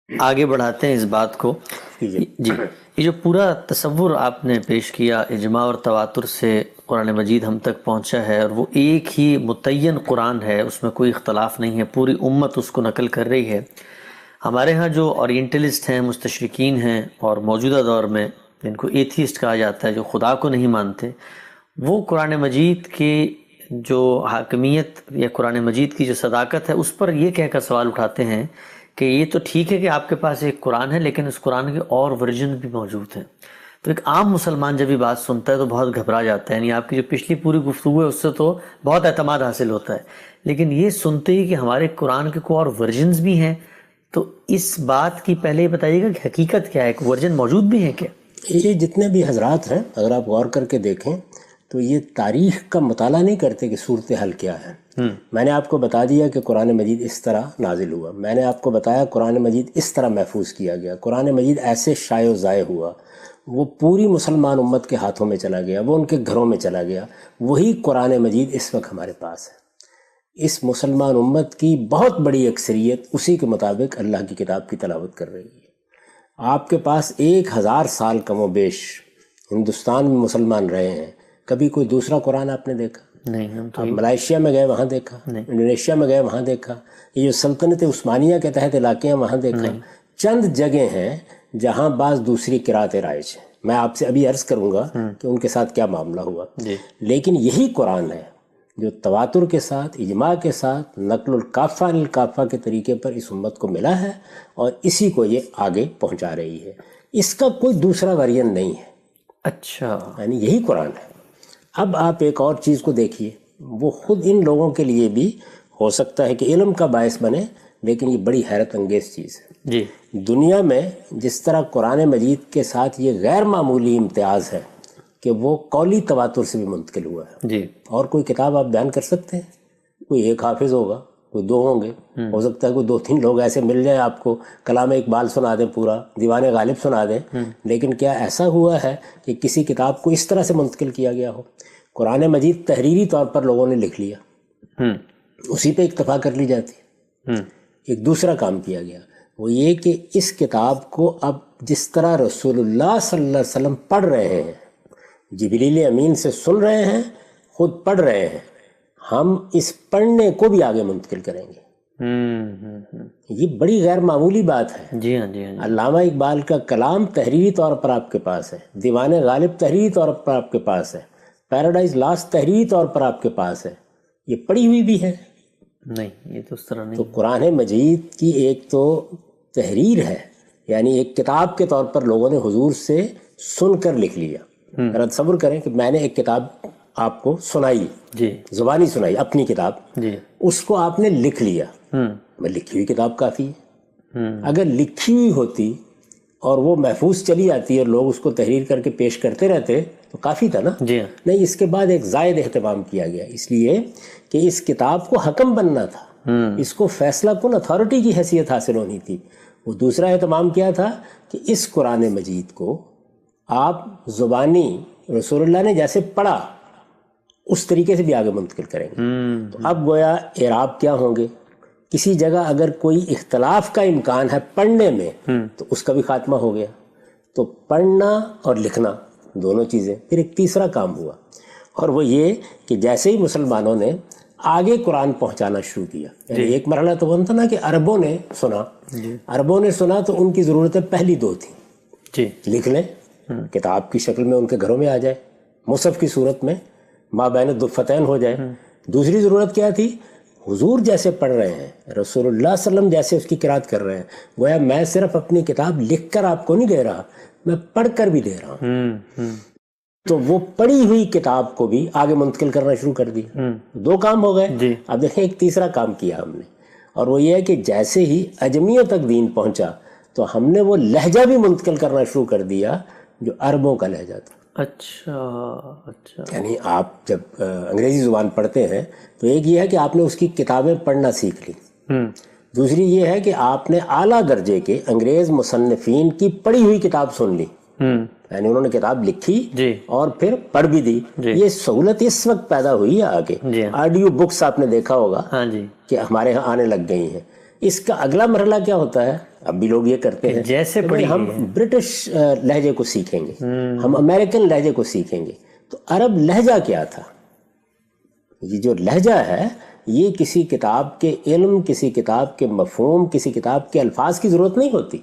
آگے بڑھاتے ہیں اس بات کو. جی، یہ جو پورا تصور آپ نے پیش کیا اجماع اور تواتر سے قرآن مجید ہم تک پہنچا ہے، اور وہ ایک ہی متعین قرآن ہے، اس میں کوئی اختلاف نہیں ہے، پوری امت اس کو نقل کر رہی ہے. ہمارے ہاں جو اورینٹلسٹ ہیں، مستشرقین ہیں، اور موجودہ دور میں جن کو ایتھیسٹ کہا جاتا ہے، جو خدا کو نہیں مانتے، وہ قرآن مجید کی جو حاکمیت یا قرآن مجید کی جو صداقت ہے اس پر یہ کہہ کر سوال اٹھاتے ہیں کہ یہ تو ٹھیک ہے کہ آپ کے پاس ایک قرآن ہے، لیکن اس قرآن کے اور ورژن بھی موجود ہیں. تو ایک عام مسلمان جب یہ بات سنتا ہے تو بہت گھبرا جاتا ہے. یعنی آپ کی جو پچھلی پوری گفتگو ہے اس سے تو بہت اعتماد حاصل ہوتا ہے، لیکن یہ سنتے ہی کہ ہمارے قرآن کے کوئی اور ورژنز بھی ہیں، تو اس بات کی پہلے یہ بتائیے گا کہ حقیقت کیا ہے، ایک ورژن موجود بھی ہے کیا؟ یہ جتنے بھی حضرات ہیں اگر آپ غور کر کے دیکھیں تو یہ تاریخ کا مطالعہ نہیں کرتے کہ صورتحال کیا ہے. میں نے آپ کو بتا دیا کہ قرآن مجید اس طرح نازل ہوا، میں نے آپ کو بتایا قرآن مجید اس طرح محفوظ کیا گیا، قرآن مجید ایسے شائع و ضائع ہوا، وہ پوری مسلمان امت کے ہاتھوں میں چلا گیا، وہ ان کے گھروں میں چلا گیا. وہی قرآن مجید اس وقت ہمارے پاس ہے. اس مسلمان امت کی بہت بڑی اکثریت اسی کے مطابق اللہ کی کتاب کی تلاوت کر رہی ہے. آپ کے پاس 1000 سال کم و بیش ہندوستان میں مسلمان رہے ہیں، کبھی کوئی دوسرا قرآن آپ نے دیکھا؟ نہیں. ہم تو آپ ملائیشیا میں گئے وہاں دیکھا، انڈونیشیا میں گئے وہاں دیکھا، یہ جو سلطنت عثمانیہ کے تحت علاقے ہیں وہاں دیکھا. چند جگہ ہیں جہاں بعض دوسری قرأتیں رائج ہیں. میں آپ سے ابھی عرض کروں گا کہ ان کے ساتھ کیا معاملہ ہوا. لیکن یہی قرآن ہے جو تواتر کے ساتھ، اجماع کے ساتھ، نقل الکافہ للکافہ کے طریقے پر اس امت کو ملا ہے، اور اسی کو یہ آگے پہنچا رہی ہے. اس کا کوئی دوسرا ورژن نہیں ہے. اچھا، یعنی یہی قرآن ہے. اب آپ ایک اور چیز کو دیکھیے، وہ خود ان لوگوں کے لیے بھی ہو سکتا ہے کہ علم کا باعث بنے، لیکن یہ بڑی حیرت انگیز چیز ہے. جی، دنیا میں جس طرح قرآن مجید کے ساتھ یہ غیر معمولی امتیاز ہے کہ وہ قولی تواتر سے بھی منتقل ہوا ہے. جی، اور کوئی کتاب آپ بیان کر سکتے ہیں؟ کوئی ایک حافظ ہوگا، کوئی 2 ہوں گے، ہو سکتا ہے کوئی 2-3 لوگ ایسے مل جائیں آپ کو کلام اقبال سنا دیں، پورا دیوان غالب سنا دیں. لیکن کیا ایسا ہوا ہے کہ کسی کتاب کو اس طرح سے منتقل کیا گیا ہو؟ قرآن مجید تحریری طور پر لوگوں نے لکھ لیا، اسی پہ اکتفا کر لی جاتی ہے. ایک دوسرا کام کیا گیا، وہ یہ کہ اس کتاب کو اب جس طرح رسول اللہ صلی اللہ علیہ وسلم پڑھ رہے ہیں، جبریل امین سے سن رہے ہیں، خود پڑھ رہے ہیں، ہم اس پڑھنے کو بھی آگے منتقل کریں گے. یہ بڑی غیر معمولی بات ہے. جی ہاں، جی ہاں. علامہ اقبال کا کلام تحریری طور پر آپ کے پاس ہے، دیوان غالب تحریری طور پر آپ کے پاس ہے، پیراڈائز لاسٹ تحریری طور پر آپ کے پاس ہے. یہ پڑھی ہوئی بھی ہے. نہیں، یہ تو اس طرح نہیں. تو قرآن مجید کی ایک تو تحریر ہے، یعنی ایک کتاب کے طور پر لوگوں نے حضور سے سن کر لکھ لیا. ذرا تصور کریں کہ میں نے ایک کتاب آپ کو سنائی، جی، زبانی سنائی، اپنی کتاب، جی، اس کو آپ نے لکھ لیا. میں لکھی ہوئی کتاب کافی ہے. اگر لکھی ہوئی ہوتی اور وہ محفوظ چلی آتی اور لوگ اس کو تحریر کر کے پیش کرتے رہتے تو کافی تھا نا. جی. نہیں، اس کے بعد ایک زائد اہتمام کیا گیا، اس لیے کہ اس کتاب کو حکم بننا تھا، اس کو فیصلہ کن اتھارٹی کی حیثیت حاصل ہونی تھی. وہ دوسرا اہتمام کیا تھا کہ اس قرآن مجید کو آپ زبانی رسول اللہ نے جیسے پڑھا اس طریقے سے بھی آگے منتقل کریں گے. تو اب گویا اعراب کیا ہوں گے، کسی جگہ اگر کوئی اختلاف کا امکان ہے پڑھنے میں تو اس کا بھی خاتمہ ہو گیا. تو پڑھنا اور لکھنا دونوں چیزیں. پھر ایک تیسرا کام ہوا، اور وہ یہ کہ جیسے ہی مسلمانوں نے آگے قرآن پہنچانا شروع کیا، یعنی ایک مرحلہ تو بنتا نا کہ عربوں نے سنا، عربوں نے سنا تو ان کی ضرورتیں پہلی 2 تھیں. جی، لکھ لیں، کتاب کی شکل میں ان کے گھروں میں آ جائے، مصحف کی صورت میں ما بین الدفتین ہو جائے. دوسری ضرورت کیا تھی؟ حضور جیسے پڑھ رہے ہیں، رسول اللہ صلی اللہ علیہ وسلم جیسے اس کی قرات کر رہے ہیں، گویا میں صرف اپنی کتاب لکھ کر آپ کو نہیں دے رہا، میں پڑھ کر بھی دے رہا ہوں. تو وہ پڑھی ہوئی کتاب کو بھی آگے منتقل کرنا شروع کر دیا. 2 کام ہو گئے. اب دیکھیں ایک تیسرا کام کیا ہم نے، اور وہ یہ ہے کہ جیسے ہی عجمیوں تک دین پہنچا تو ہم نے وہ لہجہ بھی منتقل کرنا شروع کر دیا جو عربوں کا لہجہ تھا. اچھا. یعنی آپ جب انگریزی زبان پڑھتے ہیں تو ایک یہ ہے کہ آپ نے اس کی کتابیں پڑھنا سیکھ لی، دوسری یہ ہے کہ آپ نے اعلیٰ درجے کے انگریز مصنفین کی پڑھی ہوئی کتاب سن لی، یعنی انہوں نے کتاب لکھی اور پھر پڑھ بھی دی. یہ سہولت اس وقت پیدا ہوئی ہے آگے. آڈیو بکس آپ نے دیکھا ہوگا کہ ہمارے ہاں آنے لگ گئی ہیں. اس کا اگلا مرحلہ کیا ہوتا ہے؟ اب بھی لوگ یہ کرتے ہیں جیسے پڑھی ہم برٹش لہجے کو سیکھیں گے, ہم امریکن لہجے کو سیکھیں گے. تو عرب لہجہ کیا تھا؟ یہ جو لہجہ ہے یہ کسی کتاب کے علم, کسی کتاب کے مفہوم, کسی کتاب کے الفاظ کی ضرورت نہیں ہوتی.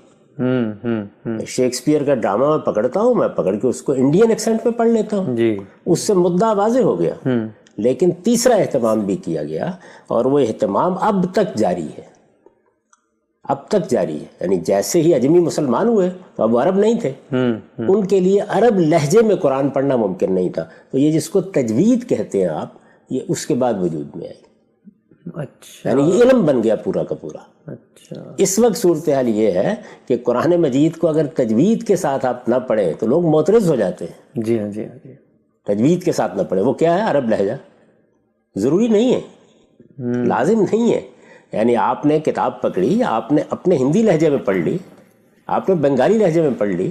شیکسپیئر کا ڈرامہ میں پکڑتا ہوں, میں پکڑ کے اس کو انڈین ایکسنٹ میں پڑھ لیتا ہوں, اس سے مدعا واضح ہو گیا. لیکن تیسرا اہتمام بھی کیا گیا, اور وہ اہتمام اب تک جاری ہے, اب تک جاری ہے. یعنی جیسے ہی اجمی مسلمان ہوئے تو اب وہ عرب نہیں تھے, ان کے لیے عرب لہجے میں قرآن پڑھنا ممکن نہیں تھا. تو یہ جس کو تجوید کہتے ہیں آپ, یہ اس کے بعد وجود میں آئی. اچھا, یعنی یہ علم بن گیا پورا کا پورا. اچھا, اس وقت صورتحال یہ ہے کہ قرآن مجید کو اگر تجوید کے ساتھ آپ نہ پڑھیں تو لوگ معترض ہو جاتے ہیں. جی ہاں, جی ہاں, جی. تجوید کے ساتھ نہ پڑھیں, وہ کیا ہے عرب لہجہ, ضروری نہیں ہے, لازم نہیں ہے. یعنی آپ نے کتاب پکڑی, آپ نے اپنے ہندی لہجے میں پڑھ لی, آپ نے بنگالی لہجے میں پڑھ لی,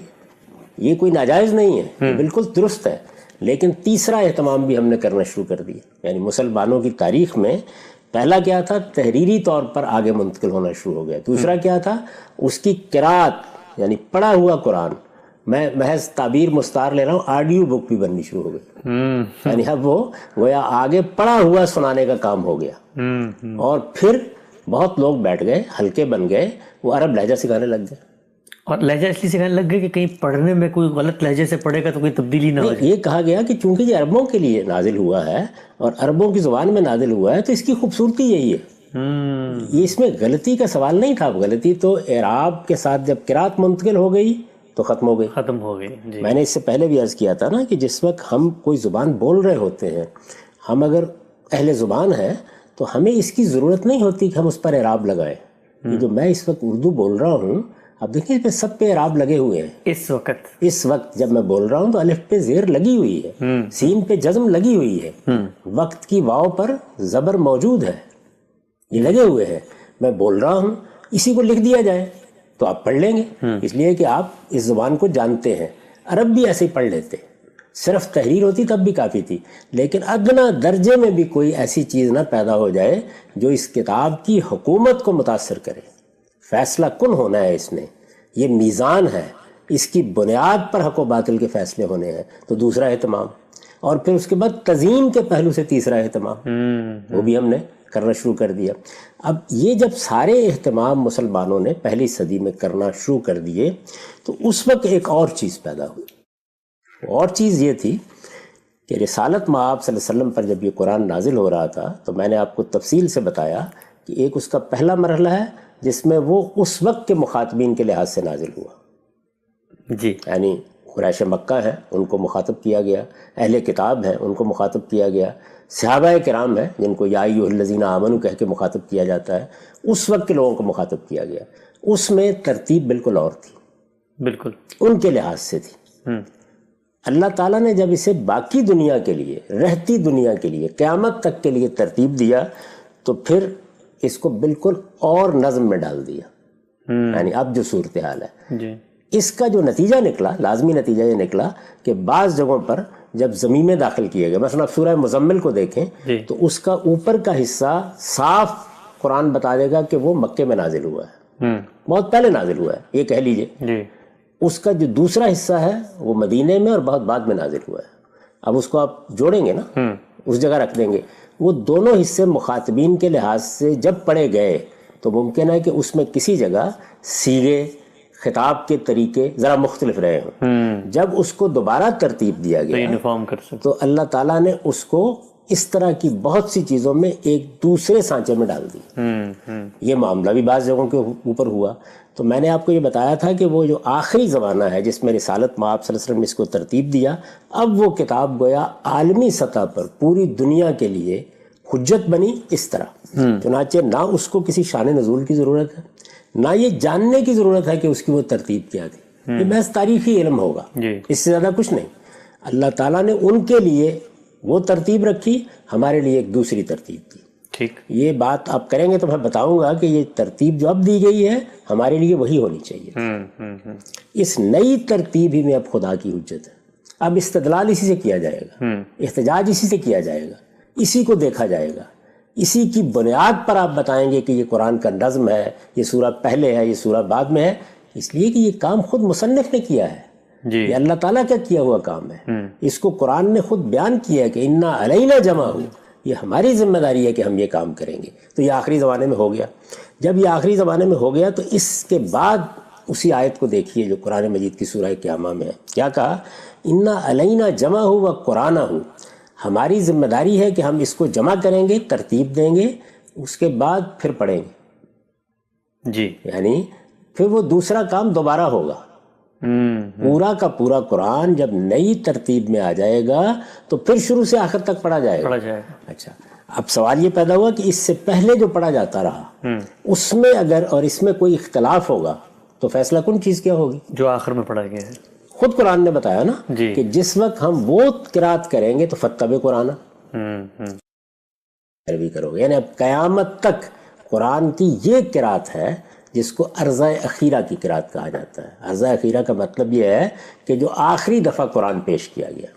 یہ کوئی ناجائز نہیں ہے, بالکل درست ہے. لیکن تیسرا اہتمام بھی ہم نے کرنا شروع کر دیا. یعنی مسلمانوں کی تاریخ میں پہلا کیا تھا, تحریری طور پر آگے منتقل ہونا شروع ہو گیا. دوسرا کیا تھا, اس کی قرات یعنی پڑھا ہوا قرآن, میں محض تعبیر مستعار لے رہا ہوں, آڈیو بک بھی بننی شروع ہو گئی. یعنی اب وہ گویا آگے پڑھا ہوا سنانے کا کام ہو گیا. اور پھر بہت لوگ بیٹھ گئے, ہلکے بن گئے, وہ عرب لہجہ سکھانے لگ گئے. اور لہجہ اس لیے سکھانے لگ گئے کہ کہیں پڑھنے میں کوئی غلط لہجے سے پڑھے گا تو کوئی تبدیلی نہ ہو جائے. یہ کہا گیا کہ چونکہ یہ عربوں کے لیے نازل ہوا ہے اور عربوں کی زبان میں نازل ہوا ہے تو اس کی خوبصورتی یہی ہے. یہ اس میں غلطی کا سوال نہیں تھا. غلطی تو اعراب کے ساتھ جب قرات منتقل ہو گئی تو ختم ہو گئی, ختم ہو گئی. جی. میں نے اس سے پہلے بھی عرض کیا تھا نا کہ جس وقت ہم کوئی زبان بول رہے ہوتے ہیں, ہم اگر اہل زبان ہیں تو ہمیں اس کی ضرورت نہیں ہوتی کہ ہم اس پر اعراب لگائیں. یہ جو میں اس وقت اردو بول رہا ہوں, اب دیکھیں اس پہ سب پہ اعراب لگے ہوئے ہیں. اس وقت جب میں بول رہا ہوں تو الف پہ زیر لگی ہوئی ہے, سین پہ جزم لگی ہوئی ہے, وقت کی واو پر زبر موجود ہے, یہ لگے ہوئے ہیں. میں بول رہا ہوں, اسی کو لکھ دیا جائے تو آپ پڑھ لیں گے, اس لیے کہ آپ اس زبان کو جانتے ہیں. عرب بھی ایسے ہی پڑھ لیتے, صرف تحریر ہوتی تب بھی کافی تھی. لیکن ادنا درجے میں بھی کوئی ایسی چیز نہ پیدا ہو جائے جو اس کتاب کی حکومت کو متاثر کرے. فیصلہ کن ہونا ہے اس نے, یہ میزان ہے, اس کی بنیاد پر حق و باطل کے فیصلے ہونے ہیں. تو دوسرا اہتمام, اور پھر اس کے بعد تزئین کے پہلو سے تیسرا اہتمام, وہ بھی ہم نے کرنا شروع کر دیا. اب یہ جب سارے اہتمام مسلمانوں نے پہلی صدی میں کرنا شروع کر دیے تو اس وقت ایک اور چیز پیدا ہوئی. اور چیز یہ تھی کہ رسالت مآب صلی اللہ علیہ وسلم پر جب یہ قرآن نازل ہو رہا تھا تو میں نے آپ کو تفصیل سے بتایا کہ ایک اس کا پہلا مرحلہ ہے جس میں وہ اس وقت کے مخاطبین کے لحاظ سے نازل ہوا. جی. یعنی قریش مکہ ہیں, ان کو مخاطب کیا گیا, اہل کتاب ہیں, ان کو مخاطب کیا گیا, صحابہ کرام ہیں جن کو یا ایھا الذین آمنوا کہہ کے مخاطب کیا جاتا ہے, اس وقت کے لوگوں کو مخاطب کیا گیا. اس میں ترتیب بالکل اور تھی, بالکل ان کے لحاظ سے تھی. اللہ تعالیٰ نے جب اسے باقی دنیا کے لیے, رہتی دنیا کے لیے, قیامت تک کے لیے ترتیب دیا تو پھر اس کو بالکل اور نظم میں ڈال دیا. یعنی اب جو صورتحال ہے جی, اس کا جو نتیجہ نکلا, لازمی نتیجہ یہ نکلا کہ بعض جگہوں پر جب ضمیمیں داخل کیے گئے, مثلا آپ سورہ مزمل کو دیکھیں تو اس کا اوپر کا حصہ صاف قرآن بتا دے گا کہ وہ مکے میں نازل ہوا ہے, بہت پہلے نازل ہوا ہے, یہ کہہ لیجئے. اس کا جو دوسرا حصہ ہے وہ مدینے میں اور بہت بعد میں نازل ہوا ہے. اب اس کو آپ جوڑیں گے نا, اس جگہ رکھ دیں گے, وہ دونوں حصے مخاطبین کے لحاظ سے جب پڑھے گئے تو ممکن ہے کہ اس میں کسی جگہ سیغے خطاب کے طریقے ذرا مختلف رہے ہوں. جب اس کو دوبارہ ترتیب دیا گیا تو اللہ تعالیٰ نے اس کو اس طرح کی بہت سی چیزوں میں ایک دوسرے سانچے میں ڈال دی. یہ معاملہ بھی بعض جگہوں کے اوپر ہوا. تو میں نے آپ کو یہ بتایا تھا کہ وہ جو آخری زمانہ ہے جس میں رسالت مآب صلی اللہ علیہ وسلم نے اس کو ترتیب دیا, اب وہ کتاب گویا عالمی سطح پر پوری دنیا کے لیے حجت بنی اس طرح. چنانچہ نہ اس کو کسی شان نزول کی ضرورت ہے, نہ یہ جاننے کی ضرورت ہے کہ اس کی وہ ترتیب کیا تھی. یہ محض تاریخی علم ہوگا, اس سے زیادہ کچھ نہیں. اللہ تعالیٰ نے ان کے لیے وہ ترتیب رکھی, ہمارے لیے ایک دوسری ترتیب تھی. ٹھیک, یہ بات آپ کریں گے تو میں بتاؤں گا کہ یہ ترتیب جو اب دی گئی ہے ہمارے لیے وہی ہونی چاہیے. اس نئی ترتیب ہی میں اب خدا کی حجت ہے. اب استدلال اسی سے کیا جائے گا, احتجاج اسی سے کیا جائے گا, اسی کو دیکھا جائے گا, اسی کی بنیاد پر آپ بتائیں گے کہ یہ قرآن کا نظم ہے، یہ سورہ پہلے ہے، یہ سورہ بعد میں ہے، اس لیے کہ یہ کام خود مصنف نے کیا ہے، جی یہ اللہ تعالیٰ کا کیا ہوا کام ہے۔ اس کو قرآن نے خود بیان کیا ہے کہ انا علینا جمع ہو، یہ ہماری ذمہ داری ہے کہ ہم یہ کام کریں گے۔ تو یہ آخری زمانے میں ہو گیا۔ جب یہ آخری زمانے میں ہو گیا تو اس کے بعد اسی آیت کو دیکھیے جو قرآن مجید کی سورہ قیامہ میں ہے، کیا کہا؟ انا علینا جمع ہو و قرآن ہو، ہماری ذمہ داری ہے کہ ہم اس کو جمع کریں گے، ترتیب دیں گے، اس کے بعد پھر پڑھیں گے، جی یعنی پھر وہ دوسرا کام دوبارہ ہوگا۔ پورا کا پورا قرآن جب نئی ترتیب میں آ جائے گا تو پھر شروع سے آخر تک پڑھا جائے گا۔ اچھا، اب سوال یہ پیدا ہوا کہ اس سے پہلے جو پڑھا جاتا رہا اس میں اگر اور اس میں کوئی اختلاف ہوگا تو فیصلہ کن چیز کیا ہوگی؟ جو آخر میں پڑھا گیا ہے۔ خود قرآن نے بتایا نا جی کہ جس وقت ہم وہ قرات کریں گے تو فتب قرآن عربی کرو گے، یعنی اب قیامت تک قرآن کی یہ قرات ہے جس کو عرضہ اخیرہ کی قرات کہا جاتا ہے۔ عرضہ اخیرہ کا مطلب یہ ہے کہ جو آخری دفعہ قرآن پیش کیا گیا،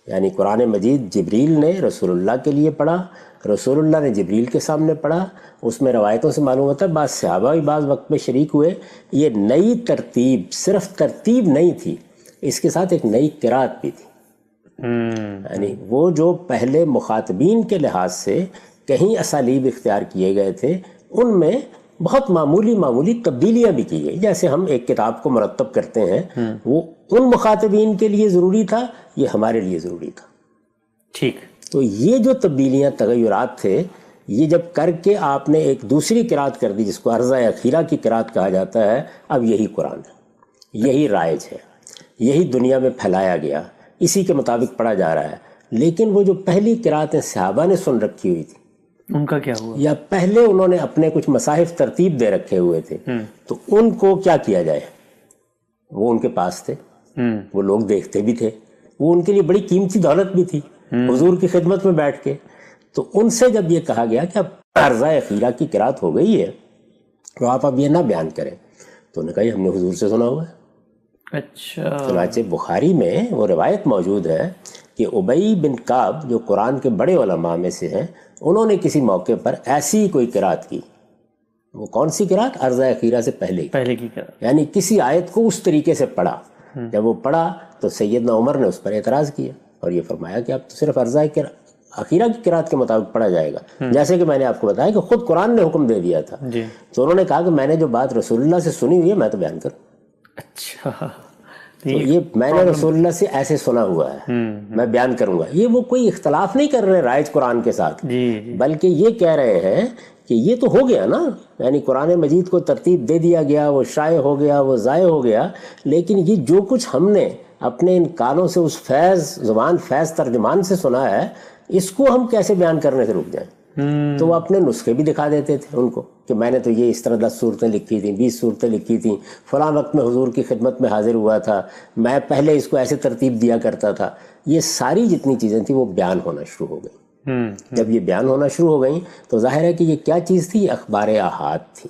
یعنی قرآن مجید جبریل نے رسول اللہ کے لیے پڑھا، رسول اللہ نے جبریل کے سامنے پڑھا۔ اس میں روایتوں سے معلوم ہوتا ہے بعض صحابہ بھی بعض وقت میں شریک ہوئے۔ یہ نئی ترتیب صرف ترتیب نہیں تھی، اس کے ساتھ ایک نئی قرات بھی تھی۔ یعنی وہ جو پہلے مخاطبین کے لحاظ سے کہیں اسالیب اختیار کیے گئے تھے ان میں بہت معمولی تبدیلیاں بھی کی گئی۔ جیسے ہم ایک کتاب کو مرتب کرتے ہیں، وہ ان مخاطبین کے لیے ضروری تھا، یہ ہمارے لیے ضروری تھا۔ ٹھیک، تو یہ جو تبدیلیاں تغیرات تھے، یہ جب کر کے آپ نے ایک دوسری قرات کر دی جس کو عرضہ اخیرہ کی قرات کہا جاتا ہے، اب یہی قرآن ہے، یہی رائج ہے، یہی دنیا میں پھیلایا گیا، اسی کے مطابق پڑھا جا رہا ہے۔ لیکن وہ جو پہلی قراتیں صحابہ نے سن رکھی ہوئی تھی، ان کا کیا ہوا؟ یا پہلے انہوں نے اپنے کچھ مصاحف ترتیب دے رکھے ہوئے تھے، تو ان کو کیا کیا جائے؟ وہ ان کے پاس تھے، وہ لوگ دیکھتے بھی تھے، وہ ان کے لیے بڑی قیمتی دولت بھی تھی حضور کی خدمت میں بیٹھ کے۔ تو ان سے جب یہ کہا گیا کہ اب عرضہ اخیرہ کی قرات ہو گئی ہے تو آپ اب یہ نہ بیان کریں، تو انہوں نے کہا ہم نے حضور سے سنا ہوا ہے۔ اچھا، چنانچہ بخاری میں وہ روایت موجود ہے کہ ابی بن کعب جو قرآن کے بڑے علماء میں سے ہیں، انہوں نے کسی موقع پر ایسی کوئی قرات کی۔ وہ کون سی قرات؟ عرضہ اخیرہ سے پہلے کی قرات، یعنی کسی آیت کو اس طریقے سے پڑھا۔ جب وہ پڑھا تو سیدنا عمر نے اس پر اعتراض کیا اور یہ فرمایا کہ اب تو صرف عرضہ اخیرہ کی قرات کے مطابق پڑھا جائے گا، جیسے کہ میں نے آپ کو بتایا کہ خود قرآن نے حکم دے دیا تھا۔ تو انہوں نے کہا کہ میں نے جو بات رسول اللہ سے سنی ہوئی ہے میں تو بیان کروں۔ اچھا، تو یہ میں نے رسول اللہ سے ایسے سنا ہوا ہے، میں بیان کروں گا۔ یہ وہ کوئی اختلاف نہیں کر رہے رائج قرآن کے ساتھ، بلکہ یہ کہہ رہے ہیں کہ یہ تو ہو گیا نا، یعنی قرآن مجید کو ترتیب دے دیا گیا، وہ شائع ہو گیا، وہ ضائع ہو گیا، لیکن یہ جو کچھ ہم نے اپنے ان کانوں سے اس زبان فیض ترجمان سے سنا ہے، اس کو ہم کیسے بیان کرنے سے رک جائیں؟ تو وہ اپنے نسخے بھی دکھا دیتے تھے ان کو کہ میں نے تو یہ اس طرح 10 صورتیں لکھی تھیں، 20 صورتیں لکھی تھیں، فلاں وقت میں حضور کی خدمت میں حاضر ہوا تھا، میں پہلے اس کو ایسے ترتیب دیا کرتا تھا۔ یہ ساری جتنی چیزیں تھیں وہ بیان ہونا شروع ہو گئیں۔ جب یہ بیان ہونا شروع ہو گئیں تو ظاہر ہے کہ یہ کیا چیز تھی؟ اخبار احاد تھی۔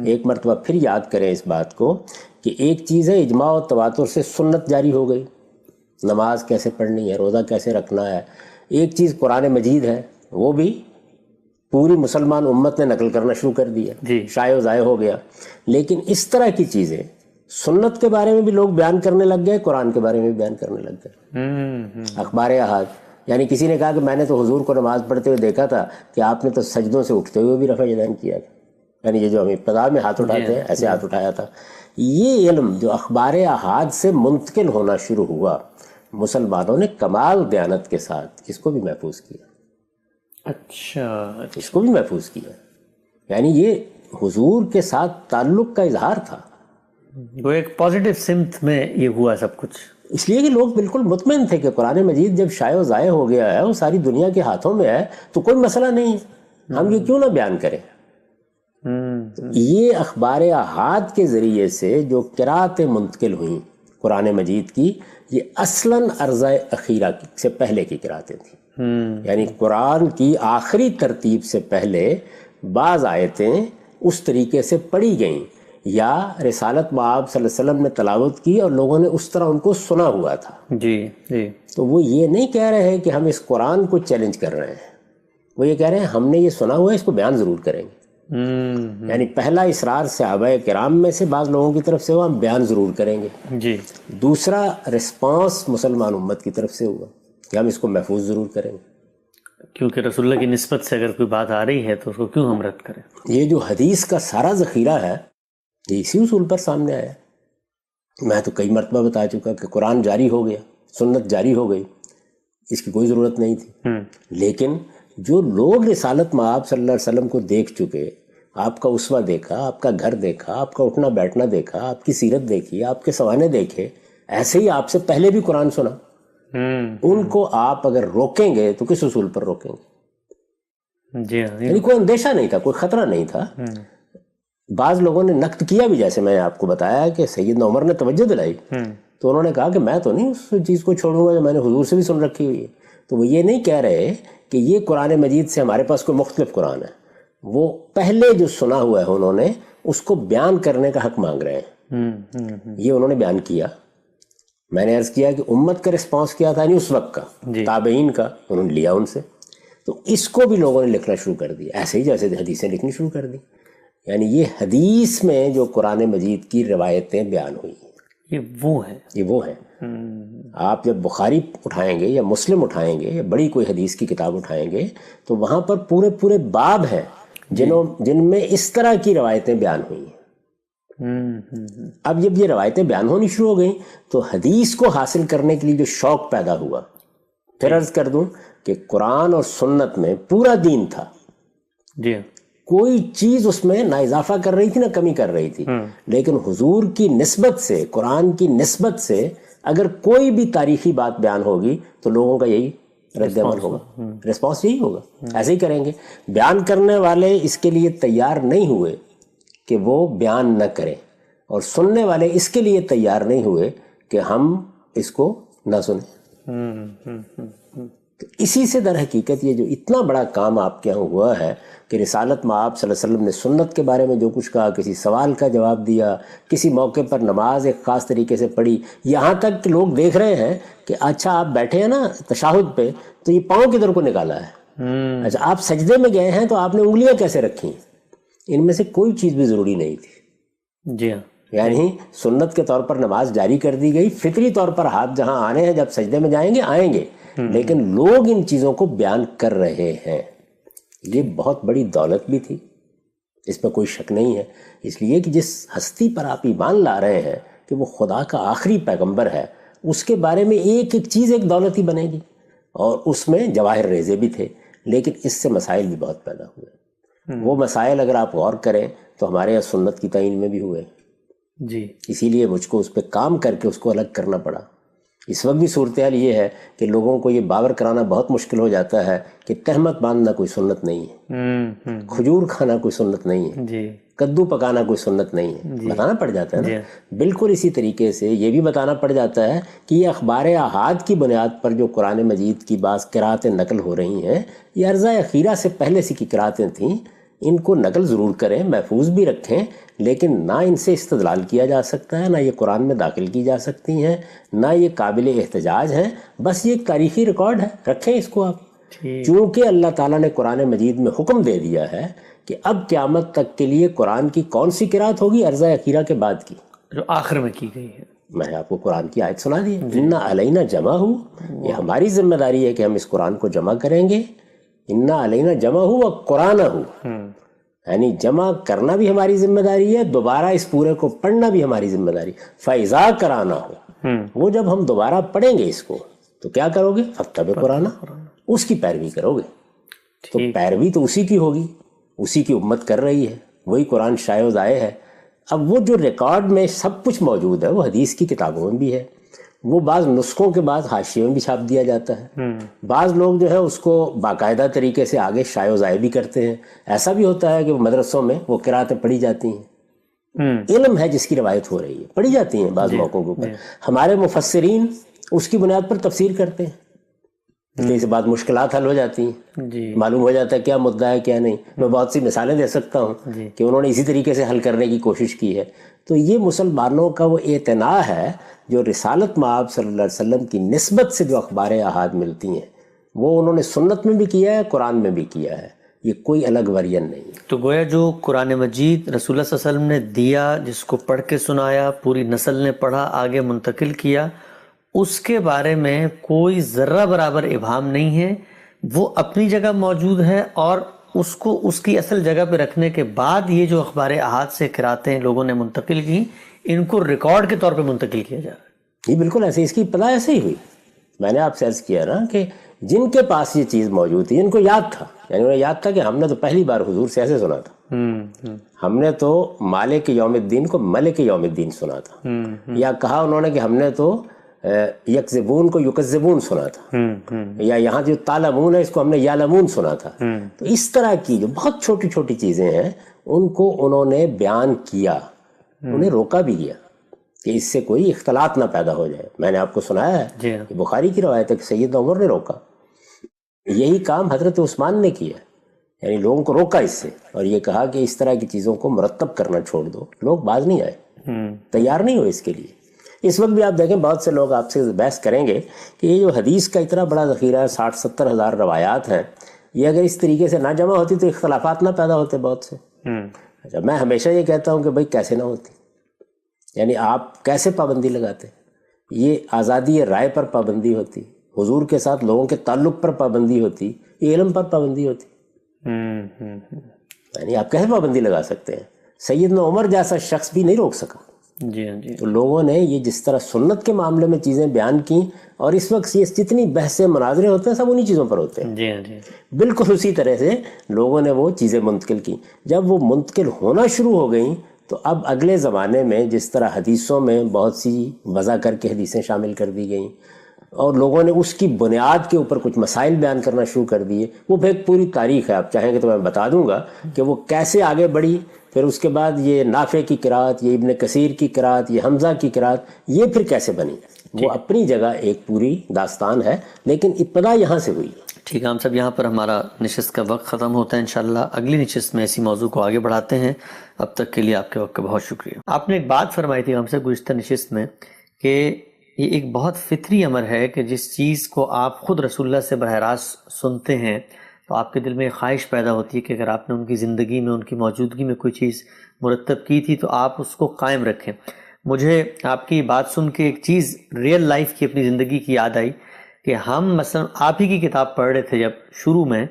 ایک مرتبہ پھر یاد کریں اس بات کو کہ ایک چیز ہے اجماع و تواتر سے سنت جاری ہو گئی، نماز کیسے پڑھنی ہے، روزہ کیسے رکھنا ہے۔ ایک چیز قرآن مجید ہے، وہ بھی پوری مسلمان امت نے نقل کرنا شروع کر دیا، شائع و ضائع ہو گیا۔ لیکن اس طرح کی چیزیں سنت کے بارے میں بھی لوگ بیان کرنے لگ گئے، قرآن کے بارے میں بھی بیان کرنے لگ گئے۔ اخبار احاد، یعنی کسی نے کہا کہ میں نے تو حضور کو نماز پڑھتے ہوئے دیکھا تھا کہ آپ نے تو سجدوں سے اٹھتے ہوئے بھی رفع یدین کیا تھا، یعنی یہ جو ہم ابتدا میں ہاتھ اٹھاتے ہیں ایسے ہاتھ اٹھایا تھا۔ یہ علم جو اخبار احاد سے منتقل ہونا شروع ہوا، مسلمانوں نے کمال دیانت کے ساتھ اس کو بھی محفوظ کیا۔ اچھا، اس کو بھی محفوظ کیا، یعنی یہ حضور کے ساتھ تعلق کا اظہار تھا۔ وہ ایک پازیٹیو سمت میں یہ ہوا سب کچھ، اس لیے کہ لوگ بالکل مطمئن تھے کہ قرآن مجید جب شائع و ضائع ہو گیا ہے، وہ ساری دنیا کے ہاتھوں میں ہے، تو کوئی مسئلہ نہیں ہے، ہم یہ کیوں نہ بیان کریں۔ یہ اخبار احاد کے ذریعے سے جو قراتیں منتقل ہوئیں قرآن مجید کی، یہ اصلاً عرضہ اخیرہ سے پہلے کی قراتیں تھیں۔ یعنی قرآن کی آخری ترتیب سے پہلے بعض آیتیں اس طریقے سے پڑھی گئیں، یا رسالت مآب صلی اللہ علیہ وسلم نے تلاوت کی اور لوگوں نے اس طرح ان کو سنا ہوا تھا۔ جی جی، تو وہ یہ نہیں کہہ رہے کہ ہم اس قرآن کو چیلنج کر رہے ہیں، وہ یہ کہہ رہے ہیں ہم نے یہ سنا ہوا ہے، اس کو بیان ضرور کریں گے. یعنی پہلا اصرار صحابہ کرام میں سے بعض لوگوں کی طرف سے ہوا، ہم بیان ضرور کریں گے. جی. دوسرا رسپانس مسلمان امت کی طرف سے ہوا کہ ہم اس کو محفوظ ضرور کریں گے. کیونکہ رسول اللہ کی نسبت سے اگر کوئی بات آ رہی ہے تو اس کو کیوں ہم رد کریں. یہ جو حدیث کا سارا ذخیرہ ہے یہ اسی اصول پر سامنے آیا. میں تو کئی مرتبہ بتا چکا کہ قرآن جاری ہو گیا، سنت جاری ہو گئی، اس کی کوئی ضرورت نہیں تھی. لیکن جو لوگ رسالت مآب صلی اللہ علیہ وسلم کو دیکھ چکے، آپ کا اسوہ دیکھا، آپ کا گھر دیکھا، آپ کا اٹھنا بیٹھنا دیکھا، آپ کی سیرت دیکھی، آپ کے سوانے دیکھے، ایسے ہی آپ سے پہلے بھی قرآن سنا، ان کو آپ اگر روکیں گے تو کس اصول پر روکیں گے؟ جی ہاں. یعنی کوئی اندیشہ نہیں تھا، کوئی خطرہ نہیں تھا. بعض لوگوں نے نقد کیا بھی، جیسے میں نے آپ کو بتایا کہ سیدنا عمر نے توجہ دلائی تو انہوں نے کہا کہ میں تو نہیں اس چیز کو چھوڑوں گا جو میں نے حضور سے بھی سن رکھی ہوئی ہے. تو وہ یہ نہیں کہہ رہے کہ یہ قرآن مجید سے ہمارے پاس کوئی مختلف قرآن ہے، وہ پہلے جو سنا ہوا ہے انہوں نے اس کو بیان کرنے کا حق مانگ رہے ہیں. یہ انہوں نے بیان کیا. میں نے عرض کیا کہ امت کا رسپانس کیا تھا، یعنی اس وقت کا، تابعین کا، انہوں نے لیا ان سے. تو اس کو بھی لوگوں نے لکھنا شروع کر دیا، ایسے ہی جیسے حدیثیں لکھنی شروع کر دی. یعنی یہ حدیث میں جو قرآن مجید کی روایتیں بیان ہوئی ہیں یہ وہ ہیں. آپ جب بخاری اٹھائیں گے یا مسلم اٹھائیں گے یا بڑی کوئی حدیث کی کتاب اٹھائیں گے تو وہاں پر پورے باب ہیں جن میں اس طرح کی روایتیں بیان ہوئی ہیں. اب جب یہ روایتیں بیان ہونی شروع ہو گئیں تو حدیث کو حاصل کرنے کے لیے جو شوق پیدا ہوا، پھر عرض کر دوں کہ قرآن اور سنت میں پورا دین تھا. جی. کوئی چیز اس میں نہ اضافہ کر رہی تھی نہ کمی کر رہی تھی. لیکن حضور کی نسبت سے، قرآن کی نسبت سے اگر کوئی بھی تاریخی بات بیان ہوگی تو لوگوں کا یہی رد عمل ہوگا، رسپانس یہی ہوگا، ایسے ہی کریں گے. بیان کرنے والے اس کے لیے تیار نہیں ہوئے کہ وہ بیان نہ کریں، اور سننے والے اس کے لیے تیار نہیں ہوئے کہ ہم اس کو نہ سنیں. تو اسی سے در حقیقت یہ جو اتنا بڑا کام آپ کے یہاں ہوا ہے کہ رسالت مآب صلی اللہ علیہ وسلم نے سنت کے بارے میں جو کچھ کہا، کسی سوال کا جواب دیا، کسی موقع پر نماز ایک خاص طریقے سے پڑھی، یہاں تک کہ لوگ دیکھ رہے ہیں کہ اچھا آپ بیٹھے ہیں نا تشہد پہ تو یہ پاؤں کدھر کو نکالا ہے، اچھا آپ سجدے میں گئے ہیں تو آپ نے انگلیاں کیسے رکھی. ان میں سے کوئی چیز بھی ضروری نہیں تھی. جی ہاں. یعنی سنت کے طور پر نماز جاری کر دی گئی، فطری طور پر ہاتھ جہاں آنے ہیں جب سجدے میں جائیں گے آئیں گے، لیکن لوگ ان چیزوں کو بیان کر رہے ہیں. یہ بہت بڑی دولت بھی تھی، اس میں کوئی شک نہیں ہے. اس لیے کہ جس ہستی پر آپ ایمان لا رہے ہیں کہ وہ خدا کا آخری پیغمبر ہے، اس کے بارے میں ایک ایک چیز ایک دولت ہی بنے گی. اور اس میں جواہر ریزے بھی تھے، لیکن اس سے مسائل بھی بہت پیدا ہوئے. وہ مسائل اگر آپ غور کریں تو ہمارے یہاں سنت کی تعین میں بھی ہوئے. جی. اسی لیے مجھ کو اس پہ کام کر کے اس کو الگ کرنا پڑا. اس وقت بھی صورتحال یہ ہے کہ لوگوں کو یہ باور کرانا بہت مشکل ہو جاتا ہے کہ تہمت باندھنا کوئی سنت نہیں ہے، کھجور کھانا کوئی سنت نہیں ہے، کدو پکانا کوئی سنت نہیں ہے. بتانا پڑ جاتا ہے نا. بالکل اسی طریقے سے یہ بھی بتانا پڑ جاتا ہے کہ یہ اخبار احاد کی بنیاد پر جو قرآن مجید کی بعض قراتیں نقل ہو رہی ہیں، یہ عرضہ اخیرہ سے پہلے سے کی قراتیں تھیں، ان کو نقل ضرور کریں، محفوظ بھی رکھیں، لیکن نہ ان سے استدلال کیا جا سکتا ہے، نہ یہ قرآن میں داخل کی جا سکتی ہیں، نہ یہ قابل احتجاج ہیں. بس یہ ایک تاریخی ریکارڈ ہے، رکھیں اس کو آپ. چونکہ اللہ تعالیٰ نے قرآن مجید میں حکم دے دیا ہے کہ اب قیامت تک کے لیے قرآن کی کون سی قرات ہوگی؟ عرضہ اخیرہ کے بعد کی، جو آخر میں کی گئی ہے. میں نے آپ کو قرآن کی آیت سنا دی، اِنَّا عَلَيْنَا جَمْعَهُ، یہ ہماری ذمہ داری ہے کہ ہم اس قرآن کو جمع کریں گے. اِنَّا عَلَيْنَا جَمْعَهُ وَقُرْآنَهُ، یعنی جمع کرنا بھی ہماری ذمہ داری ہے، دوبارہ اس پورے کو پڑھنا بھی ہماری ذمہ داری. فَإِذَا قَرَأْنَاهُ، وہ جب ہم دوبارہ پڑھیں گے اس کو تو کیا کرو گے؟ فَاتَّبِعْ قُرْآنَهُ، اس کی پیروی کرو گے. تو پیروی تو اسی کی ہوگی، اسی کی امت کر رہی ہے، وہی قرآن شائع و ضائع ہے. اب وہ جو ریکارڈ میں سب کچھ موجود ہے وہ حدیث کی کتابوں میں بھی ہے، وہ بعض نسخوں کے بعد حاشیے میں بھی چھاپ دیا جاتا ہے. بعض لوگ جو ہے اس کو باقاعدہ طریقے سے آگے شائع و ضائع بھی کرتے ہیں. ایسا بھی ہوتا ہے کہ مدرسوں میں وہ قراتیں پڑھی جاتی ہیں، علم ہے جس کی روایت ہو رہی ہے، پڑھی جاتی ہیں بعض موقعوں کے اوپر. ہمارے مفسرین اس کی بنیاد پر تفسیر کرتے ہیں، اس لیے بعض مشکلات حل ہو جاتی ہیں، معلوم ہو جاتا ہے کیا مدعا ہے کیا نہیں. میں بہت سی مثالیں دے سکتا ہوں کہ انہوں نے اسی طریقے سے حل کرنے کی کوشش کی ہے. تو یہ مسلمانوں کا وہ اعتناء ہے جو رسالت مآب صلی اللہ علیہ وسلم کی نسبت سے جو اخبار احاد ملتی ہیں، وہ انہوں نے سنت میں بھی کیا ہے، قرآن میں بھی کیا ہے، یہ کوئی الگ ورژن نہیں ہے۔ تو گویا جو قرآن مجید رسول اللہ صلی اللہ علیہ وسلم نے دیا، جس کو پڑھ کے سنایا، پوری نسل نے پڑھا، آگے منتقل کیا، اس کے بارے میں کوئی ذرہ برابر ابہام نہیں ہے، وہ اپنی جگہ موجود ہے، اور اس کو اس کی اصل جگہ پہ رکھنے کے بعد یہ جو اخبار احاد سے قراتیں لوگوں نے منتقل کی، ان کو ریکارڈ کے طور پہ منتقل کیا جا رہا ہے۔ یہ بالکل ایسے، اس کی ابتدا ایسے ہی ہوئی۔ میں نے آپ سے عرض کیا نا کہ جن کے پاس یہ چیز موجود تھی، ان کو یاد تھا، یعنی انہیں یاد تھا کہ ہم نے تو پہلی بار حضور سے ایسے سنا تھا، ہم نے تو مالک یوم الدین کو ملک یوم الدین سنا تھا، یا کہا انہوں نے کہ ہم نے تو یکذبون کو یکذبون سنا تھا، یا یہاں جو تعلمون ہے اس کو ہم نے یعلمون سنا تھا۔ تو اس طرح کی جو بہت چھوٹی چھوٹی چیزیں ہیں ان کو انہوں نے بیان کیا، انہیں روکا بھی گیا کہ اس سے کوئی اختلاط نہ پیدا ہو جائے۔ میں نے آپ کو سنایا ہے کہ بخاری کی روایت ہے کہ سیدنا عمر نے روکا، یہی کام حضرت عثمان نے کیا، یعنی لوگوں کو روکا اس سے، اور یہ کہا کہ اس طرح کی چیزوں کو مرتب کرنا چھوڑ دو۔ لوگ باز نہیں آئے، تیار نہیں ہوئے اس کے لیے۔ اس وقت بھی آپ دیکھیں بہت سے لوگ آپ سے بحث کریں گے کہ یہ جو حدیث کا اتنا بڑا ذخیرہ ہے، 60-70 ہزار روایات ہیں، یہ اگر اس طریقے سے نہ جمع ہوتی تو اختلافات نہ پیدا ہوتے بہت سے۔ اچھا، میں ہمیشہ یہ کہتا ہوں کہ بھائی کیسے نہ ہوتی، یعنی آپ کیسے پابندی لگاتے؟ یہ آزادی رائے پر پابندی ہوتی، حضور کے ساتھ لوگوں کے تعلق پر پابندی ہوتی، یہ علم پر پابندی ہوتی، یعنی آپ کیسے پابندی لگا سکتے ہیں؟ سیدنا عمر جیسا شخص بھی نہیں روک سکا۔ جی ہاں جی۔ تو لوگوں نے یہ جس طرح سنت کے معاملے میں چیزیں بیان کی، اور اس وقت یہ جتنی بحثیں مناظرے ہوتے ہیں سب انہی چیزوں پر ہوتے ہیں، جی ہاں جی۔ بالکل اسی طرح سے لوگوں نے وہ چیزیں منتقل کی۔ جب وہ منتقل ہونا شروع ہو گئیں تو اب اگلے زمانے میں جس طرح حدیثوں میں بہت سی وضع کر کے حدیثیں شامل کر دی گئیں، اور لوگوں نے اس کی بنیاد کے اوپر کچھ مسائل بیان کرنا شروع کر دیے، وہ ایک پوری تاریخ ہے، آپ چاہیں گے تو میں بتا دوں گا کہ وہ کیسے آگے بڑھی۔ پھر اس کے بعد یہ نافع کی قرات، یہ ابن کثیر کی قرات، یہ حمزہ کی قرات، یہ پھر کیسے بنی، وہ اپنی جگہ ایک پوری داستان ہے، لیکن ابتدا یہاں سے ہوئی۔ ٹھیک ہے، ہم سب یہاں پر ہمارا نشست کا وقت ختم ہوتا ہے، انشاءاللہ اگلی نشست میں اسی موضوع کو آگے بڑھاتے ہیں۔ اب تک کے لیے آپ کے وقت کا بہت شکریہ۔ آپ نے ایک بات فرمائی تھی ہم سے گزشتہ نشست میں کہ یہ ایک بہت فطری امر ہے کہ جس چیز کو آپ خود رسول اللہ سے براہ راست سنتے ہیں تو آپ کے دل میں ایک خواہش پیدا ہوتی ہے کہ اگر آپ نے ان کی زندگی میں، ان کی موجودگی میں کوئی چیز مرتب کی تھی تو آپ اس کو قائم رکھیں۔ مجھے آپ کی بات سن کے ایک چیز ریئل لائف کی، اپنی زندگی کی یاد آئی کہ ہم مثلا آپ ہی کی کتاب پڑھ رہے تھے جب شروع میں،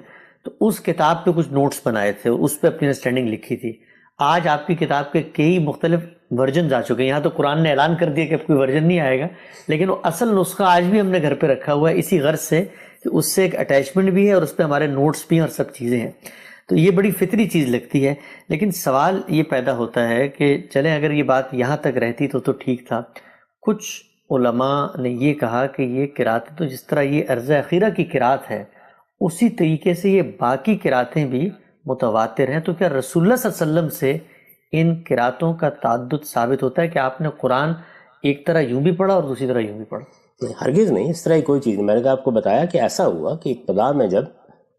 تو اس کتاب پہ کچھ نوٹس بنائے تھے، اس پہ اپنی انڈرسٹینڈنگ لکھی تھی۔ آج آپ کی کتاب کے کئی مختلف ورژنز آ چکے ہیں، یہاں تو قرآن نے اعلان کر دیا کہ اب کوئی ورژن نہیں آئے گا، لیکن وہ اصل نسخہ آج بھی ہم نے گھر پہ رکھا ہوا ہے، اسی غرض سے کہ اس سے ایک اٹیچمنٹ بھی ہے اور اس پہ ہمارے نوٹس بھی ہیں اور سب چیزیں ہیں۔ تو یہ بڑی فطری چیز لگتی ہے، لیکن سوال یہ پیدا ہوتا ہے کہ چلیں اگر یہ بات یہاں تک رہتی تو ٹھیک تھا۔ کچھ علماء نے یہ کہا کہ یہ قراتیں تو جس طرح یہ عرض اخیرہ کی قرات ہے اسی طریقے سے یہ باقی قراتیں بھی متواتر ہیں، تو کیا رسول اللہ صلی اللہ علیہ وسلم سے ان قراتوں کا تعدد ثابت ہوتا ہے کہ آپ نے قرآن ایک طرح یوں بھی پڑھا اور دوسری طرح یوں بھی پڑھا؟ ہرگز نہیں، اس طرح کی کوئی چیز نہیں۔ میں نے آپ کو بتایا کہ ایسا ہوا کہ ابتدا میں جب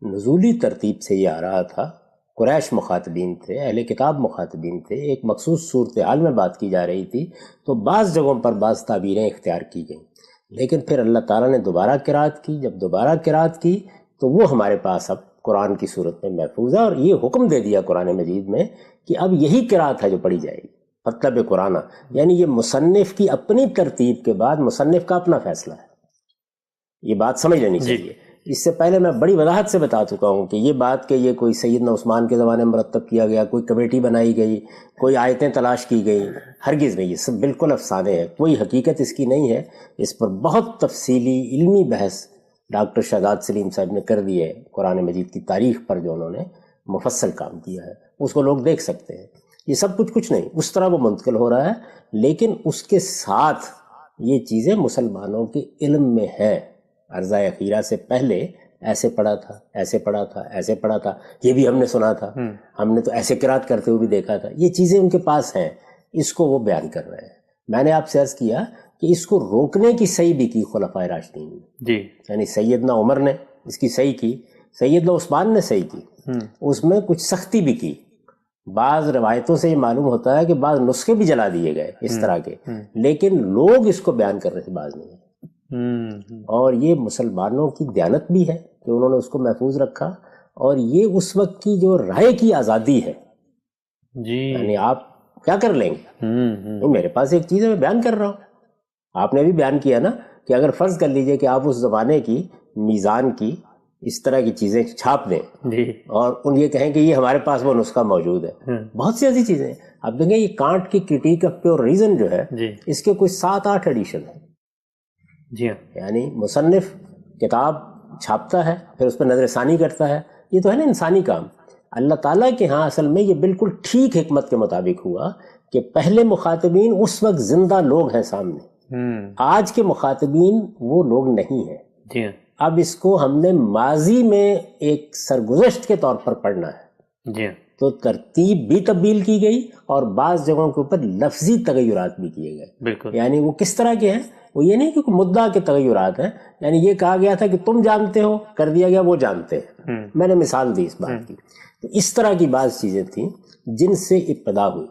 نزولی ترتیب سے یہ آ رہا تھا، قریش مخاطبین تھے، اہل کتاب مخاطبین تھے، ایک مخصوص صورتحال میں بات کی جا رہی تھی، تو بعض جگہوں پر بعض تعبیریں اختیار کی گئیں، لیکن پھر اللہ تعالیٰ نے دوبارہ قرات کی۔ جب دوبارہ قرات کی تو وہ ہمارے پاس اب قرآن کی صورت میں محفوظ ہے، اور یہ حکم دے دیا قرآن مجید میں کہ اب یہی قرات ہے جو پڑھی جائے گی، مطلب قرآن، یعنی یہ مصنف کی اپنی ترتیب کے بعد مصنف کا اپنا فیصلہ ہے۔ یہ بات سمجھ لینی چاہیے۔ اس سے پہلے میں بڑی وضاحت سے بتا چکا ہوں کہ یہ بات کہ یہ کوئی سیدنا عثمان کے زمانے میں مرتب کیا گیا، کوئی کمیٹی بنائی گئی، کوئی آیتیں تلاش کی گئی، ہرگز نہیں، یہ سب بالکل افسانے ہیں، کوئی حقیقت اس کی نہیں ہے۔ اس پر بہت تفصیلی علمی بحث ڈاکٹر شہزاد سلیم صاحب نے کر دی ہے، قرآن مجید کی تاریخ پر جو انہوں نے مفصل کام کیا ہے، اس کو لوگ دیکھ سکتے ہیں۔ یہ سب کچھ نہیں، اس طرح وہ منتقل ہو رہا ہے، لیکن اس کے ساتھ یہ چیزیں مسلمانوں کے علم میں ہیں۔ عرضہ اخیرہ سے پہلے ایسے پڑھا تھا، ایسے پڑھا تھا، ایسے پڑھا تھا، یہ بھی ہم نے سنا تھا، ہم نے تو ایسے قرات کرتے ہوئے بھی دیکھا تھا، یہ چیزیں ان کے پاس ہیں، اس کو وہ بیان کر رہے ہیں۔ میں نے آپ سے عرض کیا کہ اس کو روکنے کی صحیح بھی کی خلفائے راشدین نے، یعنی سیدنا عمر نے اس کی صحیح کی، سیدنا عثمان نے صحیح کی، اس میں کچھ سختی بھی کی۔ بعض روایتوں سے یہ معلوم ہوتا ہے کہ بعض نسخے بھی جلا دیے گئے اس طرح کے، لیکن لوگ اس کو بیان کرنے سے باز نہیں ہیں۔ اور یہ مسلمانوں کی دیانت بھی ہے کہ انہوں نے اس کو محفوظ رکھا، اور یہ اس وقت کی جو رائے کی آزادی ہے، یعنی آپ کیا کر لیں گے، میرے پاس ایک چیز ہے، میں بیان کر رہا ہوں. آپ نے بھی بیان کیا نا کہ اگر فرض کر لیجئے کہ آپ اس زمانے کی میزان کی اس طرح کی چیزیں چھاپ دیں اور ان یہ کہیں کہ یہ ہمارے پاس وہ نسخہ موجود ہے. بہت سی ایسی چیزیں ہیں. آپ دیکھیں یہ کانٹ کی کرٹیک آف پیور ریزن جو ہے، اس کے کوئی 7-8 ایڈیشن ہیں. یعنی مصنف کتاب چھاپتا ہے، پھر اس پہ نظر ثانی کرتا ہے. یہ تو ہے نا انسانی کام. اللہ تعالیٰ کے ہاں اصل میں یہ بالکل ٹھیک حکمت کے مطابق ہوا کہ پہلے مخاطبین اس وقت زندہ لوگ ہیں سامنے، آج کے مخاطبین وہ لوگ نہیں ہیں. اب اس کو ہم نے ماضی میں ایک سرگزشت کے طور پر پڑھنا ہے، تو ترتیب بھی تبدیل کی گئی اور بعض جگہوں کے اوپر لفظی تغیرات بھی کیے گئے. یعنی وہ کس طرح کے ہیں؟ وہ یہ نہیں کہ مدعا کے تغیرات ہیں، یعنی یہ کہا گیا تھا کہ تم جانتے ہو، کر دیا گیا وہ جانتے ہیں. میں نے مثال دی اس بات کی. تو اس طرح کی بعض چیزیں تھیں جن سے ابتدا ہوئی.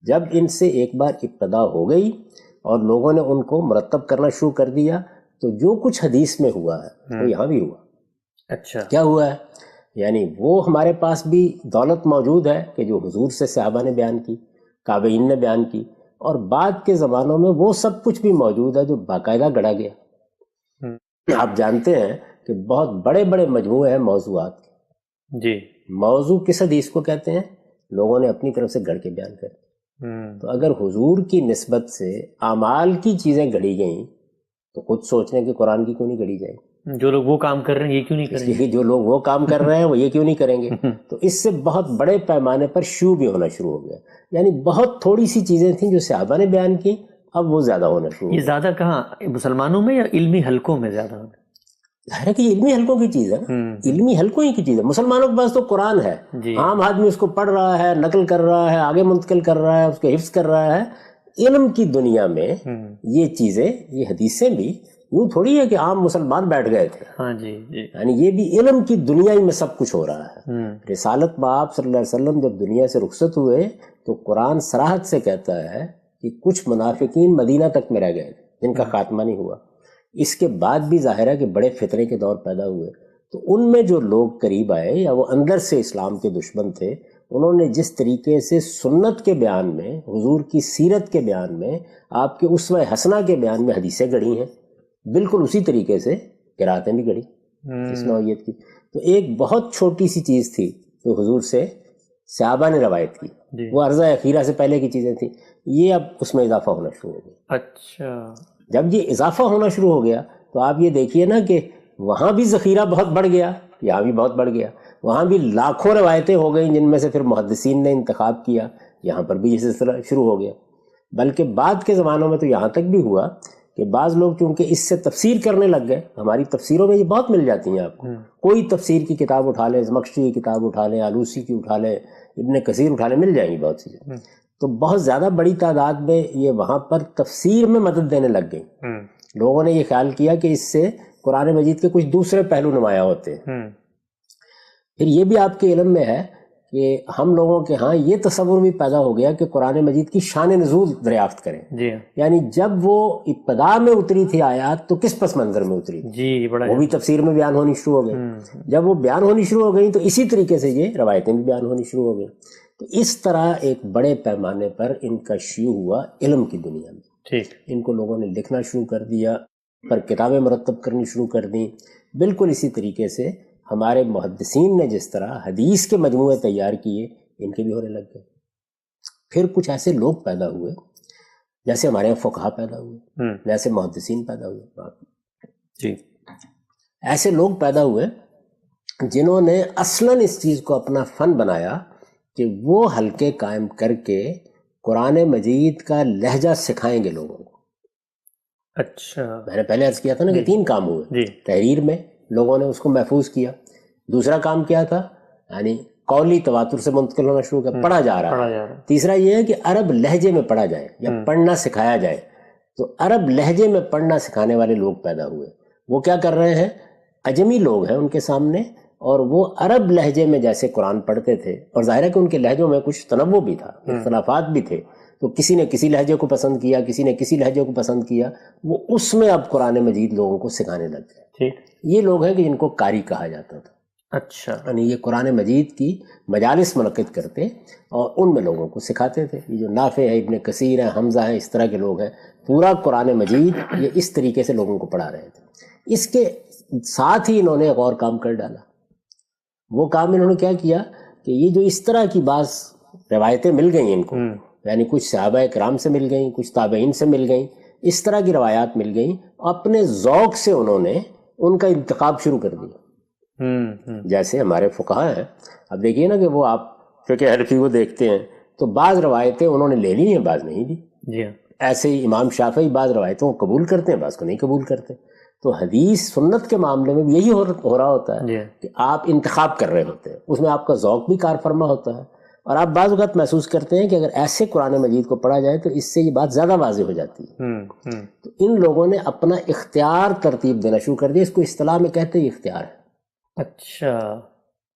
جب ان سے ایک بار ابتدا ہو گئی اور لوگوں نے ان کو مرتب کرنا شروع کر دیا، تو جو کچھ حدیث میں ہوا ہے وہ یہاں بھی ہوا. اچھا، کیا ہوا ہے؟ یعنی وہ ہمارے پاس بھی دولت موجود ہے کہ جو حضور سے صحابہ نے بیان کی، تابعین نے بیان کی، اور بعد کے زمانوں میں وہ سب کچھ بھی موجود ہے جو باقاعدہ گڑھا گیا. آپ جانتے ہیں کہ بہت بڑے بڑے مجموعے ہیں موضوعات کے. موضوع کس حدیث کو کہتے ہیں؟ لوگوں نے اپنی طرف سے گڑھ کے بیان کر. تو اگر حضور کی نسبت سے اعمال کی چیزیں گڑھی گئیں تو خود سوچنے کہ قرآن کی کیوں نہیں گڑھی جائے؟ جو لوگ وہ کام کر رہے ہیں یہ کیوں نہیں کریں گے؟ جو لوگ وہ کام کر رہے ہیں وہ یہ کیوں نہیں کریں گے؟ تو اس سے بہت بڑے پیمانے پر شیوع بھی ہونا شروع ہو گیا. یعنی بہت تھوڑی سی چیزیں تھیں جو صحابہ نے بیان کی، اب وہ زیادہ ہونا شروع ہو یہ زیادہ کہاں مسلمانوں میں یا علمی حلقوں میں زیادہ ہونا؟ ظاہر ہے کہ یہ علمی حلقوں کی چیز ہے نا، علمی حلقوں ہی کی چیز ہے. مسلمانوں کے پاس تو قرآن ہے، عام آدمی اس کو پڑھ رہا ہے، نقل کر رہا ہے، آگے منتقل کر رہا ہے، اس کے حفظ کر رہا ہے. علم کی دنیا میں یہ چیزیں، یہ حدیثیں بھی یوں تھوڑی ہے کہ عام مسلمان بیٹھ گئے تھے. یعنی یہ بھی علم کی دنیا ہی میں سب کچھ ہو رہا ہے. رسالت باب صلی اللہ علیہ وسلم جب دنیا سے رخصت ہوئے تو قرآن صراحت سے کہتا ہے کہ کچھ منافقین مدینہ تک میں رہ گئے تھے جن کا خاتمہ نہیں ہوا. اس کے بعد بھی ظاہر ہے کہ بڑے فتنے کے دور پیدا ہوئے، تو ان میں جو لوگ قریب آئے یا وہ اندر سے اسلام کے دشمن تھے، انہوں نے جس طریقے سے سنت کے بیان میں، حضور کی سیرت کے بیان میں، آپ کے اسوہ حسنہ کے بیان میں حدیثیں گڑھی ہیں، بالکل اسی طریقے سے قراتیں بھی گڑھی اس نوعیت کی. تو ایک بہت چھوٹی سی چیز تھی جو حضور سے صحابہ نے روایت کی، وہ عرضہ اخیرہ سے پہلے کی چیزیں تھیں. یہ اب اس میں اضافہ ہونا شروع ہو گیا. اچھا، جب یہ اضافہ ہونا شروع ہو گیا تو آپ یہ دیکھیے نا کہ وہاں بھی ذخیرہ بہت بڑھ گیا، یہاں بھی بہت بڑھ گیا. وہاں بھی لاکھوں روایتیں ہو گئیں جن میں سے پھر محدثین نے انتخاب کیا. یہاں پر بھی یہ سلسلہ شروع ہو گیا. بلکہ بعد کے زمانوں میں تو یہاں تک بھی ہوا کہ بعض لوگ چونکہ اس سے تفسیر کرنے لگ گئے. ہماری تفسیروں میں یہ بہت مل جاتی ہیں آپ کو. کوئی تفسیر کی کتاب اٹھا لیں، زمخشری کی کتاب اٹھا لیں، آلوسی کی اٹھا لیں، ابن کثیر اٹھا لیں، مل جائیں گی بہت سی. تو بہت زیادہ بڑی تعداد میں یہ وہاں پر تفسیر میں مدد دینے لگ گئی. لوگوں نے یہ خیال کیا کہ اس سے قرآن مجید کے کچھ دوسرے پہلو نمایاں ہوتے ہیں. پھر یہ بھی آپ کے علم میں ہے کہ ہم لوگوں کے ہاں یہ تصور بھی پیدا ہو گیا کہ قرآن مجید کی شان نزول دریافت کریں. یعنی جب وہ ابتدا میں اتری تھی آیات تو کس پس منظر میں اتری تھی، وہ بھی تفسیر میں بیان ہونی شروع ہو گئی. جب وہ بیان ہونی شروع ہو گئی تو اسی طریقے سے یہ روایتیں بھی بیان ہونی شروع ہو گئی. تو اس طرح ایک بڑے پیمانے پر ان کا شیوع ہوا علم کی دنیا میں. ان کو لوگوں نے لکھنا شروع کر دیا، پر کتابیں مرتب کرنی شروع کر دیں. بالکل اسی طریقے سے ہمارے محدثین نے جس طرح حدیث کے مجموعے تیار کیے، ان کے بھی ہونے لگ گئے. پھر کچھ ایسے لوگ پیدا ہوئے جیسے ہمارے یہاں فقہا پیدا ہوئے، جیسے محدثین پیدا ہوئے. ایسے لوگ پیدا ہوئے جنہوں نے اصلاً اس چیز کو اپنا فن بنایا کہ وہ حلقے قائم کر کے قرآن مجید کا لہجہ سکھائیں گے لوگوں کو. اچھا، میں نے پہلے عرض کیا تھا نا کہ 3 کام ہوئے. تحریر میں لوگوں نے اس کو محفوظ کیا. دوسرا کام کیا تھا؟ یعنی قولی تواتر سے منتقل ہونا شروع کیا، پڑھا جا رہا ہے. تیسرا یہ ہے کہ عرب لہجے میں پڑھا جائے یا پڑھنا سکھایا جائے. تو عرب لہجے میں پڑھنا سکھانے والے لوگ پیدا ہوئے. وہ کیا کر رہے ہیں؟ عجمی لوگ ہیں ان کے سامنے، اور وہ عرب لہجے میں جیسے قرآن پڑھتے تھے، اور ظاہر ہے کہ ان کے لہجوں میں کچھ تنوع بھی تھا، اختلافات بھی تھے. تو کسی نے کسی لہجے کو پسند کیا، کسی نے کسی لہجے کو پسند کیا، وہ اس میں اب قرآن مجید لوگوں کو سکھانے لگ گئے. ٹھیک. یہ لوگ ہیں کہ جن کو قاری کہا جاتا تھا. اچھا. یعنی یہ قرآن مجید کی مجالس منعقد کرتے اور ان میں لوگوں کو سکھاتے تھے. یہ جو نافع ہے، ابن کثیر ہیں، حمزہ ہیں، اس طرح کے لوگ ہیں، پورا قرآن مجید یہ اس طریقے سے لوگوں کو پڑھا رہے تھے. اس کے ساتھ ہی انہوں نے ایک اور کام کر ڈالا. وہ کام انہوں نے کیا کیا کہ یہ جو اس طرح کی بعض روایتیں مل گئیں ان کو، یعنی کچھ صحابہ کرام سے مل گئیں، کچھ تابعین سے مل گئیں، اس طرح کی روایات مل گئیں، اپنے ذوق سے انہوں نے ان کا انتخاب شروع کر دیا. جیسے ہمارے فقہا ہیں، اب دیکھیے نا کہ وہ آپ فقہ حنفی کو دیکھتے ہیں تو بعض روایتیں انہوں نے لے لی ہیں، بعض نہیں لی. جی. ایسے ہی امام شافعی بعض روایتوں کو قبول کرتے ہیں، بعض کو نہیں قبول کرتے. تو حدیث سنت کے معاملے میں بھی یہی ہو رہا ہوتا ہے کہ آپ انتخاب کر رہے ہوتے ہیں، اس میں آپ کا ذوق بھی کار فرما ہوتا ہے، اور آپ بعض اوقات محسوس کرتے ہیں کہ اگر ایسے قرآن مجید کو پڑھا جائے تو اس سے یہ بات زیادہ واضح ہو جاتی ہے. تو ان لوگوں نے اپنا اختیار ترتیب دینا شروع کر دیا. اس کو اصطلاح میں کہتے ہیں اختیار ہے. اچھا.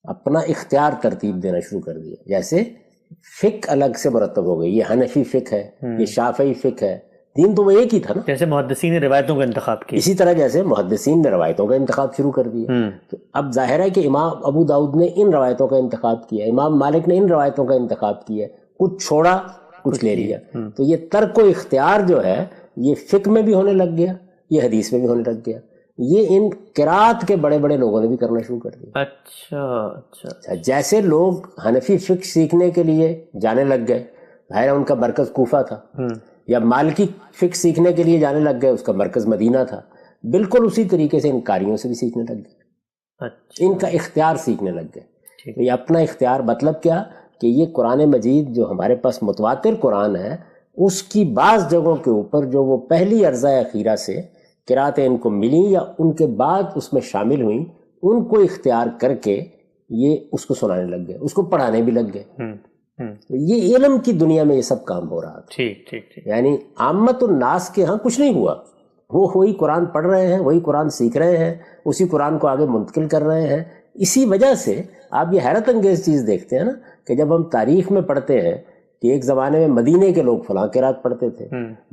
اپنا اختیار ترتیب دینا شروع کر دیا. جیسے فقہ الگ سے مرتب ہو گئی، یہ حنفی فقہ ہے، یہ شافعی فقہ ہے. دین تو وہ ایک ہی تھا نا. جیسے محدثین نے روایتوں کا انتخاب کیا، اسی طرح جیسے محدثین نے روایتوں کا انتخاب شروع کر دیا. تو اب ظاہر ہے کہ امام ابو داؤد نے ان روایتوں کا انتخاب کیا، امام مالک نے ان روایتوں کا انتخاب کیا، کچھ چھوڑا کچھ لے لیا. تو یہ ترک و اختیار جو ہے یہ فقہ میں بھی ہونے لگ گیا، یہ حدیث میں بھی ہونے لگ گیا. یہ ان قرات کے بڑے بڑے لوگوں نے بھی کرنا شروع کر دیا. اچھا. جیسے لوگ حنفی فقہ سیکھنے کے لیے جانے لگ گئے، ظاہر ہے ان کا مرکز کوفہ تھا، یا مالکی فقہ سیکھنے کے لیے جانے لگ گئے، اس کا مرکز مدینہ تھا. بالکل اسی طریقے سے ان قاریوں سے بھی سیکھنے لگ گئے، ان کا اختیار سیکھنے لگ گئے. یہ اپنا اختیار مطلب کیا کہ یہ قرآن مجید جو ہمارے پاس متواتر قرآن ہے، اس کی بعض جگہوں کے اوپر جو وہ پہلی ارضہ اخیرہ سے قراتیں ان کو ملیں یا ان کے بعد اس میں شامل ہوئیں، ان کو اختیار کر کے یہ اس کو سنانے لگ گئے، اس کو پڑھانے بھی لگ گئے. یہ علم کی دنیا میں یہ سب کام ہو رہا تھا. یعنی عامت الناس کے ہاں کچھ نہیں ہوا، وہ وہی قرآن پڑھ رہے ہیں، وہی قرآن سیکھ رہے ہیں، اسی قرآن کو آگے منتقل کر رہے ہیں. اسی وجہ سے آپ یہ حیرت انگیز چیز دیکھتے ہیں نا کہ جب ہم تاریخ میں پڑھتے ہیں کہ ایک زمانے میں مدینے کے لوگ فلاں قرات پڑھتے تھے،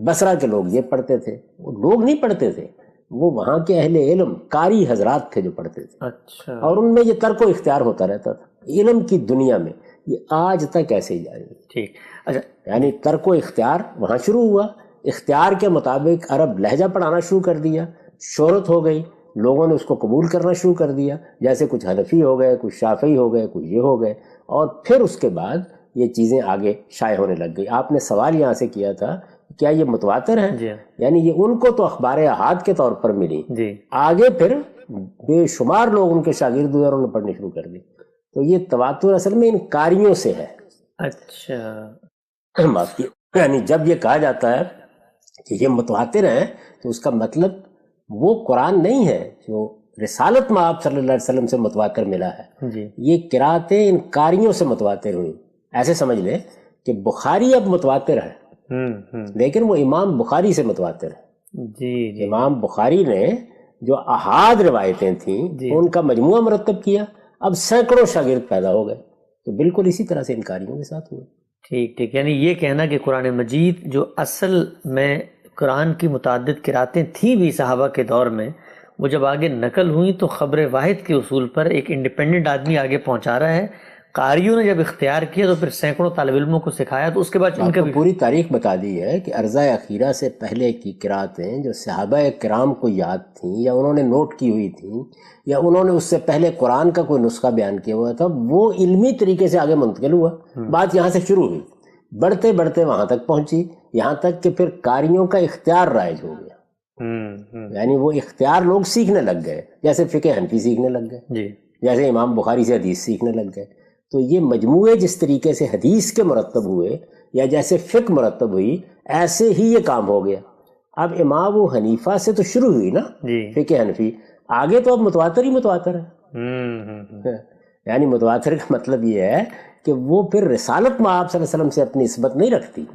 بصرہ کے لوگ یہ پڑھتے تھے، وہ لوگ نہیں پڑھتے تھے، وہ وہاں کے اہل علم قاری حضرات تھے جو پڑھتے تھے. اچھا. اور ان میں یہ ترک و اختیار ہوتا رہتا تھا. علم کی دنیا میں یہ آج تک ایسے ہی جاری ہے. ٹھیک. اچھا. یعنی ترک و اختیار وہاں شروع ہوا، اختیار کے مطابق عرب لہجہ پڑھانا شروع کر دیا، شہرت ہو گئی، لوگوں نے اس کو قبول کرنا شروع کر دیا. جیسے کچھ حنفی ہو گئے، کچھ شافعی ہو گئے، کچھ یہ ہو گئے، اور پھر اس کے بعد یہ چیزیں آگے شائع ہونے لگ گئی. آپ نے سوال یہاں سے کیا تھا کیا یہ متواتر ہے؟ یعنی یہ ان کو تو اخبار احاد کے طور پر ملی، آگے پھر بے شمار لوگ ان کے شاگرد ہوئے اور انہوں نے پڑھنے شروع کر دی. تو یہ تواتر اصل میں ان قاریوں سے ہے. اچھا. یعنی جب یہ کہا جاتا ہے کہ یہ متواتر ہیں تو اس کا مطلب وہ قرآن نہیں ہے جو رسالت میں آپ صلی اللہ علیہ وسلم سے متواتر ملا ہے. یہ قراتیں ان قاریوں سے متواتر ہوئی. ایسے سمجھ لیں کہ بخاری اب متواتر ہے، لیکن وہ امام بخاری سے متواتر ہے. امام بخاری نے جو احاد روایتیں تھیں ان کا مجموعہ مرتب کیا، اب سینکڑوں شاگرد پیدا ہو گئے. تو بالکل اسی طرح سے ان قاریوں کے ساتھ ہوئے. ٹھیک. یعنی یہ کہنا کہ قرآن مجید جو اصل میں قرآن کی متعدد قراتیں تھیں بھی صحابہ کے دور میں، وہ جب آگے نقل ہوئیں تو خبر واحد کے اصول پر ایک انڈیپینڈنٹ آدمی آگے پہنچا رہا ہے. قاریوں نے جب اختیار کیا تو پھر سینکڑوں طالب علموں کو سکھایا، تو اس کے بعد ان کا پوری تاریخ بتا دی ہے کہ ارضہ اخیرہ سے پہلے کی قراتیں جو صحابہ کرام کو یاد تھیں یا انہوں نے نوٹ کی ہوئی تھیں یا انہوں نے اس سے پہلے قرآن کا کوئی نسخہ بیان کیا ہوا تھا، وہ علمی طریقے سے آگے منتقل ہوا. بات یہاں سے شروع ہوئی، بڑھتے بڑھتے وہاں تک پہنچی، یہاں تک کہ پھر قاریوں کا اختیار رائج ہو گیا. یعنی وہ اختیار لوگ سیکھنے لگ گئے، جیسے فقہ حنفی سیکھنے لگ گئے، جیسے امام بخاری سے حدیث سیکھنے لگ گئے. تو یہ مجموعے جس طریقے سے حدیث کے مرتب ہوئے یا جیسے فقہ مرتب ہوئی، ایسے ہی یہ کام ہو گیا. اب امام ابو حنیفہ سے تو شروع ہوئی نا فقہ حنفی، آگے تو اب متواتر ہی متواتر ہے. یعنی متواتر کا مطلب یہ ہے کہ وہ پھر رسالت میں آپ صلی اللہ علیہ وسلم سے اپنی نسبت نہیں رکھتی،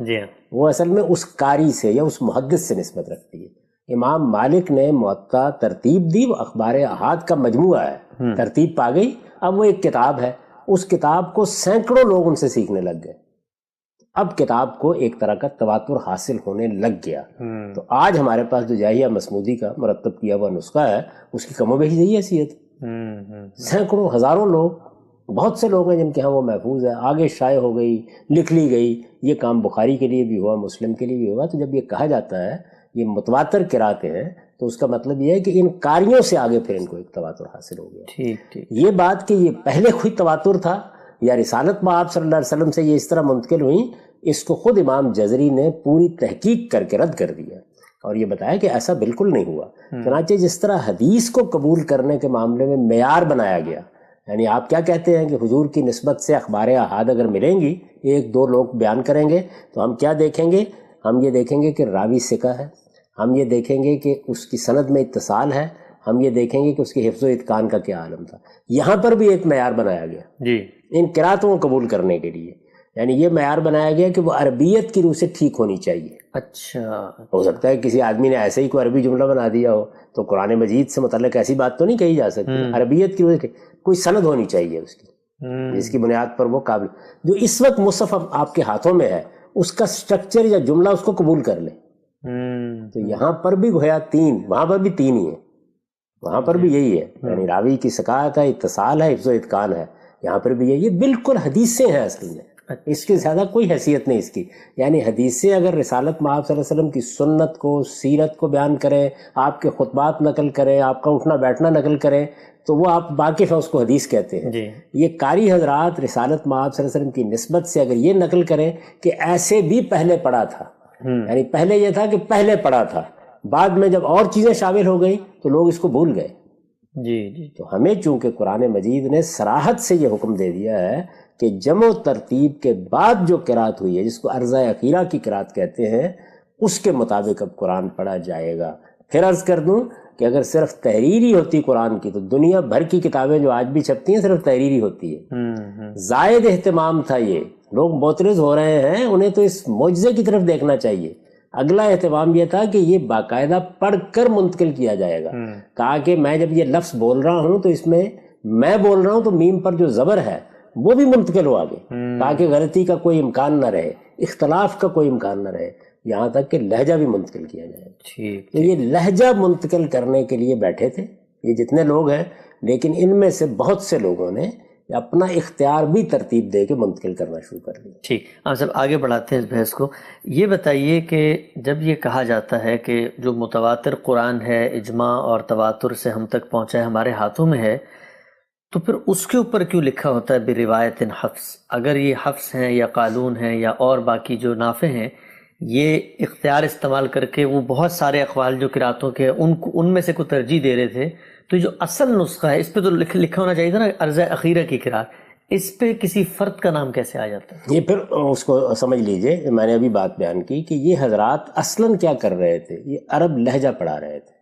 وہ اصل میں اس قاری سے یا اس محدث سے نسبت رکھتی ہے. امام مالک نے موطا ترتیب دی، وہ اخبار احاد کا مجموعہ ہے، ترتیب پا گئی، اب وہ ایک کتاب ہے. اس کتاب کو سینکڑوں لوگ ان سے سیکھنے لگ گئے. اب کتاب کو ایک طرح کا تواتر حاصل ہونے لگ گیا. تو آج ہمارے پاس جو جاہیہ مسمودی کا مرتب کیا ہوا نسخہ ہے اس کی کم و بیش یہی حیثیت ہے. سینکڑوں ہزاروں لوگ، بہت سے لوگ ہیں جن کے ہاں وہ محفوظ ہے، آگے شائع ہو گئی، لکھ لی گئی. یہ کام بخاری کے لیے بھی ہوا، مسلم کے لیے بھی ہوا. تو جب یہ کہا جاتا ہے یہ متواتر قراتیں ہیں تو اس کا مطلب یہ ہے کہ ان قاریوں سے آگے پھر ان کو ایک تواتر حاصل ہو گیا. یہ بات کہ یہ پہلے خود تواتر تھا یا رسالت آپ صلی اللہ علیہ وسلم سے یہ اس طرح منتقل ہوئی، اس کو خود امام جزری نے پوری تحقیق کر کے رد کر دیا اور یہ بتایا کہ ایسا بالکل نہیں ہوا. چنانچہ جس طرح حدیث کو قبول کرنے کے معاملے میں معیار بنایا گیا، یعنی آپ کیا کہتے ہیں کہ حضور کی نسبت سے اخبار احاد اگر ملیں گی، ایک دو لوگ بیان کریں گے تو ہم کیا دیکھیں گے؟ ہم یہ دیکھیں گے کہ راوی ثقہ ہے، ہم یہ دیکھیں گے کہ اس کی سند میں اتصال ہے، ہم یہ دیکھیں گے کہ اس کے حفظ و اتقان کا کیا عالم تھا. یہاں پر بھی ایک معیار بنایا گیا ان قراتوں کو قبول کرنے کے لیے، یعنی یہ معیار بنایا گیا کہ وہ عربیت کی روح سے ٹھیک ہونی چاہیے. اچھا، ہو سکتا ہے کسی آدمی نے ایسے ہی کوئی عربی جملہ بنا دیا ہو تو قرآن مجید سے متعلق ایسی بات تو نہیں کہی جا سکتی. عربیت کی روح سے کوئی سند ہونی چاہیے اس کی، جس کی بنیاد پر وہ قابل، جو اس وقت مصحف آپ کے ہاتھوں میں ہے اس کا سٹرکچر یا جملہ اس کو قبول کر لے. تو یہاں پر بھی گویا تین، وہاں پر بھی تین ہی ہے، وہاں پر بھی یہی ہے، یعنی راوی کی ثقافت ہے، اتصال ہے، حفظ و اتقان ہے. یہاں پر بھی یہ بالکل حدیثیں ہیں اصل میں، اس کے زیادہ کوئی حیثیت نہیں اس کی. یعنی حدیثیں اگر رسالت میں آپ صلی اللہ علیہ وسلم کی سنت کو، سیرت کو بیان کریں، آپ کے خطبات نقل کریں، آپ کا اٹھنا بیٹھنا نقل کریں تو وہ آپ واقف ہیں، اس کو حدیث کہتے ہیں. یہ قاری حضرات رسالت میں آپ صلی اللہ علیہ وسلم کی نسبت سے اگر یہ نقل کریں کہ ایسے بھی پہلے پڑھا تھا، یعنی پہلے یہ تھا کہ پہلے پڑھا تھا، بعد میں جب اور چیزیں شامل ہو گئی تو لوگ اس کو بھول گئے. تو ہمیں چونکہ قرآن مجید نے صراحت سے یہ حکم دے دیا ہے کہ جمع و ترتیب کے بعد جو قرات ہوئی ہے، جس کو عرضہ اخیرہ کی قرات کہتے ہیں، اس کے مطابق اب قرآن پڑھا جائے گا. پھر عرض کر دوں کہ اگر صرف تحریری ہوتی قرآن کی تو دنیا بھر کی کتابیں جو آج بھی چھپتی ہیں صرف تحریری ہوتی ہے. زائد اہتمام تھا، یہ لوگ معترض ہو رہے ہیں، انہیں تو اس معجزے کی طرف دیکھنا چاہیے. اگلا اہتمام یہ تھا کہ یہ باقاعدہ پڑھ کر منتقل کیا جائے گا، تاکہ میں جب یہ لفظ بول رہا ہوں تو اس میں بول رہا ہوں تو میم پر جو زبر ہے وہ بھی منتقل ہو آگے، تاکہ غلطی کا کوئی امکان نہ رہے، اختلاف کا کوئی امکان نہ رہے، یہاں تک کہ لہجہ بھی منتقل کیا جائے. تو یہ لہجہ منتقل کرنے کے لیے بیٹھے تھے یہ جتنے لوگ ہیں، لیکن ان میں سے بہت سے لوگوں نے اپنا اختیار بھی ترتیب دے کے منتقل کرنا شروع کر دیا. ٹھیک، آپ سب آگے بڑھاتے ہیں اس بحث کو. یہ بتائیے کہ جب یہ کہا جاتا ہے کہ جو متواتر قرآن ہے اجماع اور تواتر سے ہم تک پہنچا ہے، ہمارے ہاتھوں میں ہے، تو پھر اس کے اوپر کیوں لکھا ہوتا ہے بروایت حفظ؟ اگر یہ حفظ ہیں یا قالون ہیں یا اور باقی جو نافع ہیں، یہ اختیار استعمال کر کے وہ بہت سارے اقوال جو قراتوں کے ان میں سے کوئی ترجیح دے رہے تھے، تو جو اصل نسخہ ہے اس پہ تو لکھا ہونا چاہیے تھا نا عرض اخیرہ کی قرات، اس پہ کسی فرد کا نام کیسے آ جاتا ہے؟ یہ پھر اس کو سمجھ لیجئے، میں نے ابھی بات بیان کی کہ یہ حضرات اصلاً کیا کر رہے تھے، یہ عرب لہجہ پڑھا رہے تھے.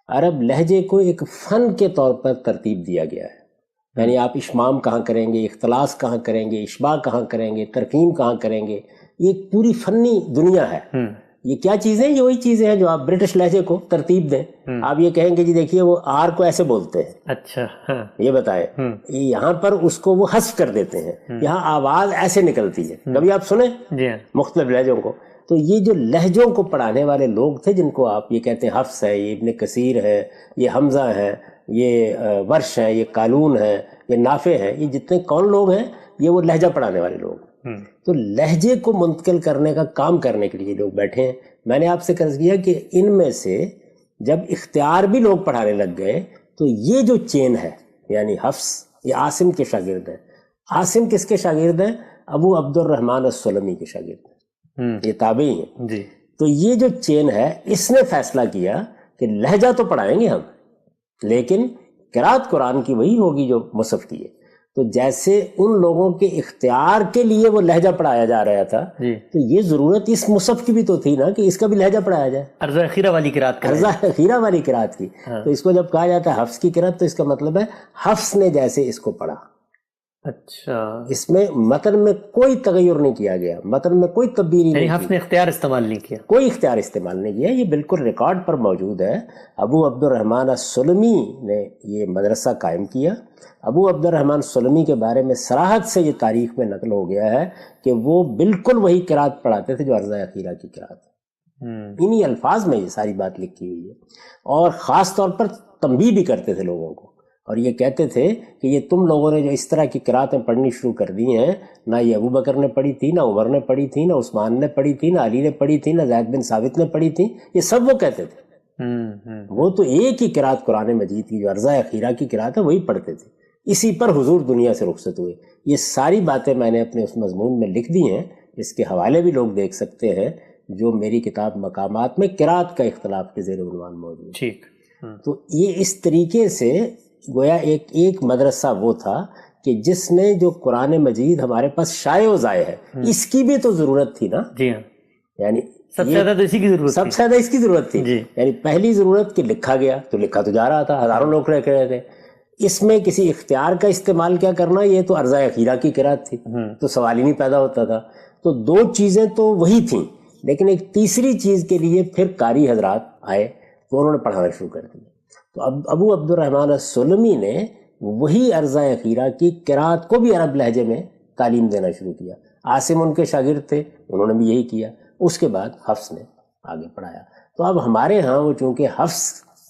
عرب لہجے کو ایک فن کے طور پر ترتیب دیا گیا ہے، یعنی آپ اشمام کہاں کریں گے، اختلاس کہاں کریں گے، اشباع کہاں کریں گے، ترقیم کہاں کریں گے. یہ ایک پوری فنی دنیا ہے. یہ کیا چیزیں ہیں؟ یہ وہی چیزیں ہیں جو آپ برٹش لہجے کو ترتیب دیں. آپ یہ کہیں گے جی دیکھیے وہ آر کو ایسے بولتے ہیں، اچھا یہ بتائیں، یہاں پر اس کو وہ حذف کر دیتے ہیں، یہاں آواز ایسے نکلتی ہے. کبھی آپ سنیں مختلف لہجوں کو؟ تو یہ جو لہجوں کو پڑھانے والے لوگ تھے جن کو آپ یہ کہتے ہیں حفص ہے، یہ ابن کثیر ہے، یہ حمزہ ہے، یہ ورش ہے، یہ قالون ہے، یہ نافع ہے، یہ جتنے کون لوگ ہیں یہ وہ لہجہ پڑھانے والے لوگ. تو لہجے کو منتقل کرنے کا کام کرنے کے لیے لوگ بیٹھے ہیں. میں نے آپ سے عرض کیا کہ ان میں سے جب اختیار بھی لوگ پڑھانے لگ گئے تو یہ جو چین ہے، یعنی حفص یہ عاصم کے شاگرد ہیں. عاصم کس کے شاگرد ہیں؟ ابو عبد الرحمن السلمی کے شاگرد ہیں، یہ تابعی ہیں. تو یہ جو چین ہے اس نے فیصلہ کیا کہ لہجہ تو پڑھائیں گے ہم، لیکن قرات قرآن کی وہی ہوگی جو مصحف کی ہے. تو جیسے ان لوگوں کے اختیار کے لیے وہ لہجہ پڑھایا جا رہا تھا، تو یہ ضرورت اس مصحف کی بھی تو تھی نا کہ اس کا بھی لہجہ پڑھایا جائے، عرض اخیرہ والی قرات، عرض اخیرہ والی قرات کی. تو اس کو جب کہا جاتا ہے حفظ کی قرات تو اس کا مطلب ہے حفظ نے جیسے اس کو پڑھا اچھا، اس میں متن میں کوئی تغیر نہیں کیا گیا، متن میں کوئی تبدیلی یعنی نہیں حفظ نے اختیار استعمال نہیں کیا؟ کوئی اختیار استعمال نہیں کیا، یہ بالکل ریکارڈ پر موجود ہے۔ ابو عبد الرحمن السلمی نے یہ مدرسہ قائم کیا۔ ابو عبد الرحمن السلمی کے بارے میں صراحت سے یہ تاریخ میں نقل ہو گیا ہے کہ وہ بالکل وہی قرات پڑھاتے تھے جو ارضۂ اخیرہ کی قرات، انہی الفاظ میں یہ ساری بات لکھی ہوئی ہے، اور خاص طور پر تنبیہ بھی کرتے تھے لوگوں کو، اور یہ کہتے تھے کہ یہ تم لوگوں نے جو اس طرح کی قراتیں پڑھنی شروع کر دی ہیں، نہ یہ ابو بکر نے پڑھی تھی، نہ عمر نے پڑھی تھی، نہ عثمان نے پڑھی تھی، نہ علی نے پڑھی تھی، نہ زید بن ثابت نے پڑھی تھی، یہ سب وہ کہتے تھے۔ وہ تو ایک ہی قرات قرآن مجید کی جو ارضۂ اخیرہ کی قرات ہے وہی پڑھتے تھے، اسی پر حضور دنیا سے رخصت ہوئے۔ یہ ساری باتیں میں نے اپنے اس مضمون میں لکھ دی ہیں، اس کے حوالے بھی لوگ دیکھ سکتے ہیں جو میری کتاب مقامات میں قرات کا اختلاف کے زیر عنوان موجود ہے۔ ٹھیک، تو یہ اس طریقے سے گویا ایک مدرسہ وہ تھا کہ جس نے جو قرآن مجید ہمارے پاس شائع و ضائع ہے، اس کی بھی تو ضرورت تھی نا۔ جی ہاں، یعنی سب سے زیادہ تو اسی کی ضرورت سب سے زیادہ اس کی ضرورت تھی، جی۔ یعنی پہلی ضرورت کہ لکھا گیا تو لکھا تو جا رہا تھا، ہزاروں لوگ رہ رہے تھے، اس میں کسی اختیار کا استعمال کیا کرنا، یہ تو ارضۂ اخیرہ کی قرات تھی، تو سوال ہی نہیں پیدا ہوتا تھا۔ تو دو چیزیں تو وہی تھیں، لیکن ایک تیسری چیز کے لیے پھر قاری حضرات آئے تو انہوں نے پڑھانا شروع کر دیا۔ تو اب ابو عبد الرحمن السلمی نے وہی ارضۂ اخیرہ کی قرات کو بھی عرب لہجے میں تعلیم دینا شروع کیا۔ عاصم ان کے شاگرد تھے، انہوں نے بھی یہی کیا۔ اس کے بعد حفص نے آگے پڑھایا۔ تو اب ہمارے ہاں وہ چونکہ حفص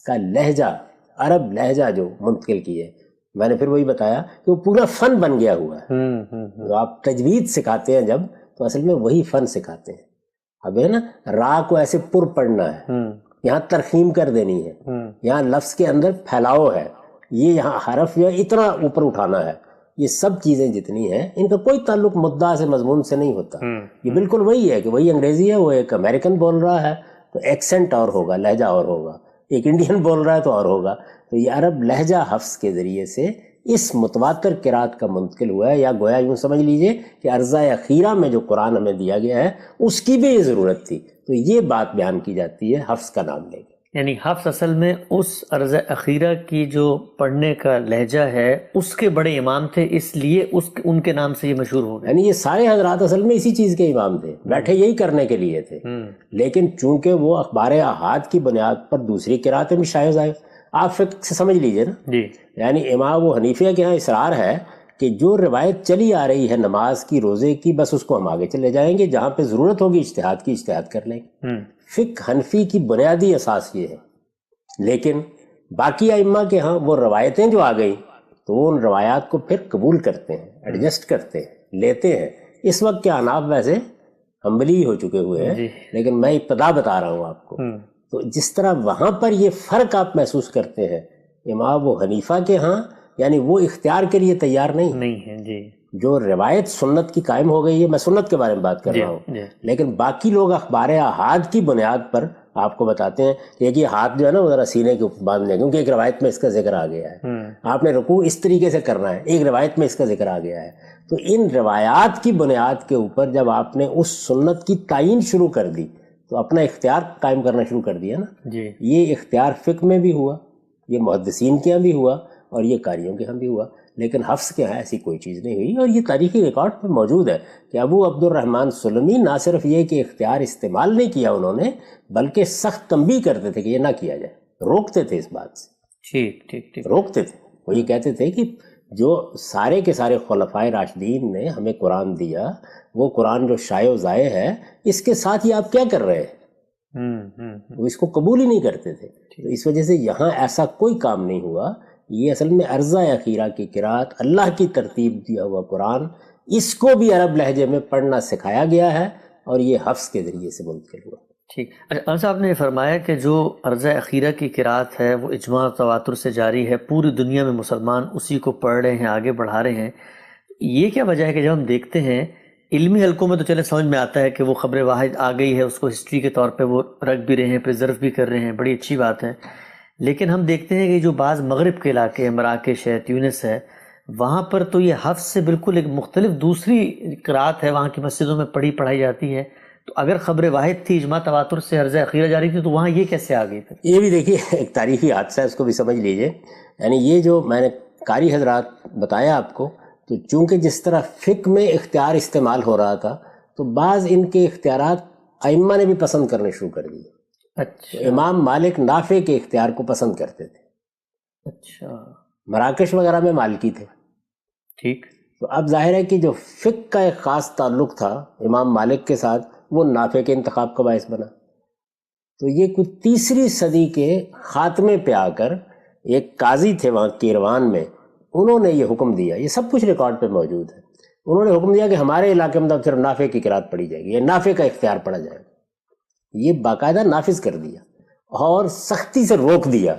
کا لہجہ عرب لہجہ جو منتقل کی ہے، میں نے پھر وہی بتایا کہ وہ پورا فن بن گیا ہوا ہے۔ جو آپ تجوید سکھاتے ہیں جب، تو اصل میں وہی فن سکھاتے ہیں۔ اب ہے نا، را کو ایسے پر پڑھنا ہے، یہاں ترخیم کر دینی ہے، یہاں لفظ کے اندر پھیلاؤ ہے، یہ یہاں حرف یا اتنا اوپر اٹھانا ہے، یہ سب چیزیں جتنی ہیں ان کا کوئی تعلق مدعا سے مضمون سے نہیں ہوتا۔ یہ بالکل وہی ہے کہ وہی انگریزی ہے، وہ ایک امریکن بول رہا ہے تو ایکسنٹ اور ہوگا، لہجہ اور ہوگا، ایک انڈین بول رہا ہے تو اور ہوگا۔ تو یہ عرب لہجہ حفظ کے ذریعے سے اس متواتر قرات کا منتقل ہوا ہے، یا گویا یوں سمجھ لیجئے کہ ارضۂ اخیرہ میں جو قرآن ہمیں دیا گیا ہے اس کی بھی یہ ضرورت تھی۔ تو یہ بات بیان کی جاتی ہے حفظ کا نام لے کے۔ یعنی حفظ اصل میں اس ارض اخیرہ کی جو پڑھنے کا لہجہ ہے اس کے بڑے امام تھے، اس لیے ان کے نام سے یہ مشہور ہو گیا۔ یعنی یہ سارے حضرات اصل میں اسی چیز کے امام تھے، بیٹھے یہی کرنے کے لیے تھے، لیکن چونکہ وہ اخبار احاد کی بنیاد پر دوسری قراتیں بھی شائع آئے۔ آپ فقہ سے سمجھ لیجئے نا، جی، یعنی امام ابو حنیفہ کے ہاں اصرار ہے کہ جو روایت چلی آ رہی ہے نماز کی، روزے کی، بس اس کو ہم آگے چلے جائیں گے، جہاں پہ ضرورت ہوگی اجتہاد کی اجتہاد کر لیں گے۔ فقہ حنفی کی بنیادی اساس یہ ہے، لیکن باقی ائمہ کے ہاں وہ روایتیں جو آ گئیں تو وہ ان روایات کو پھر قبول کرتے ہیں، ایڈجسٹ کرتے ہیں، لیتے ہیں۔ اس وقت کے حناف ویسے حنبلی ہو چکے ہوئے ہیں، لیکن میں ابتدا بتا رہا ہوں آپ کو۔ تو جس طرح وہاں پر یہ فرق آپ محسوس کرتے ہیں، امام ابو حنیفہ کے ہاں یعنی وہ اختیار کے لیے تیار نہیں ہے۔ جی، جو روایت سنت کی قائم ہو گئی ہے، میں سنت کے بارے میں بات کر رہا ہوں، لیکن باقی لوگ اخبار احاد کی بنیاد پر آپ کو بتاتے ہیں کہ ایک یہ ہاتھ جو ہے نا وہ ذرا سینے کے اوپر باندھ لیں، کیونکہ ایک روایت میں اس کا ذکر آ گیا ہے، آپ نے رکوع اس طریقے سے کرنا ہے، ایک روایت میں اس کا ذکر آ گیا ہے۔ تو ان روایات کی بنیاد کے اوپر جب آپ نے اس سنت کی تعین شروع کر دی تو اپنا اختیار قائم کرنا شروع کر دیا نا۔ جی، یہ اختیار فقہ میں بھی ہوا، یہ محدثین کے ہاں بھی ہوا، اور یہ قاریوں کے ہاں بھی ہوا، لیکن حفظ کے ہاں ایسی کوئی چیز نہیں ہوئی۔ اور یہ تاریخی ریکارڈ پر موجود ہے کہ ابو عبد الرحمن سلمی نہ صرف یہ کہ اختیار استعمال نہیں کیا انہوں نے، بلکہ سخت تنبیہ کرتے تھے کہ یہ نہ کیا جائے، روکتے تھے اس بات سے، ٹھیک روکتے تھے۔ وہ یہ کہتے تھے کہ جو سارے کے سارے خلفائے راشدین نے ہمیں قرآن دیا، وہ قرآن جو شائع و ضائع ہے، اس کے ساتھ یہ آپ کیا کر رہے ہیں؟ وہ اس کو قبول ہی نہیں کرتے تھے۔ تو اس وجہ سے یہاں ایسا کوئی کام نہیں ہوا۔ یہ اصل میں ارضہ اخیرہ کی قرات، اللہ کی ترتیب دیا ہوا قرآن، اس کو بھی عرب لہجے میں پڑھنا سکھایا گیا ہے، اور یہ حفظ کے ذریعے سے منتقل ہوا۔ ٹھیک۔ اچھا صاحب نے فرمایا کہ جو ارضہ اخیرہ کی قرات ہے وہ اجماع و تواتر سے جاری ہے، پوری دنیا میں مسلمان اسی کو پڑھ رہے ہیں، آگے بڑھا رہے ہیں۔ یہ کیا وجہ ہے کہ جب ہم دیکھتے ہیں علمی حلقوں میں تو چلے سمجھ میں آتا ہے کہ وہ خبر واحد آ گئی ہے، اس کو ہسٹری کے طور پہ وہ رکھ بھی رہے ہیں، پریزرو بھی کر رہے ہیں، بڑی اچھی بات ہے، لیکن ہم دیکھتے ہیں کہ جو بعض مغرب کے علاقے، مراکش ہے، تیونس ہے، وہاں پر تو یہ حفظ سے بالکل ایک مختلف دوسری قرات ہے، وہاں کی مسجدوں میں پڑھائی جاتی ہے۔ تو اگر خبر واحد تھی، اجماع تواتر سے ارض اخیرہ جاری تھی، تو وہاں یہ کیسے آ گئی پھر؟ یہ بھی دیکھیے ایک تاریخی حادثہ ہے، اس کو بھی سمجھ لیجئے۔ یعنی یہ جو میں نے قاری حضرات بتایا آپ کو تو چونکہ جس طرح فقہ میں اختیار استعمال ہو رہا تھا تو بعض ان کے اختیارات ائمہ نے بھی پسند کرنے شروع کر دیے. اچھا امام مالک نافع کے اختیار کو پسند کرتے تھے. اچھا مراکش وغیرہ میں مالکی تھے. ٹھیک. تو اب ظاہر ہے کہ جو فقہ کا ایک خاص تعلق تھا امام مالک کے ساتھ وہ نافع کے انتخاب کا باعث بنا. تو یہ کچھ تیسری صدی کے خاتمے پہ آ کر ایک قاضی تھے وہاں کیروان میں, انہوں نے یہ حکم دیا, یہ سب کچھ ریکارڈ پہ موجود ہے, انہوں نے حکم دیا کہ ہمارے علاقے میں صرف نافع کی قرات پڑھی جائے گی, یہ نافع کا اختیار پڑھا جائے گا. یہ باقاعدہ نافذ کر دیا اور سختی سے روک دیا.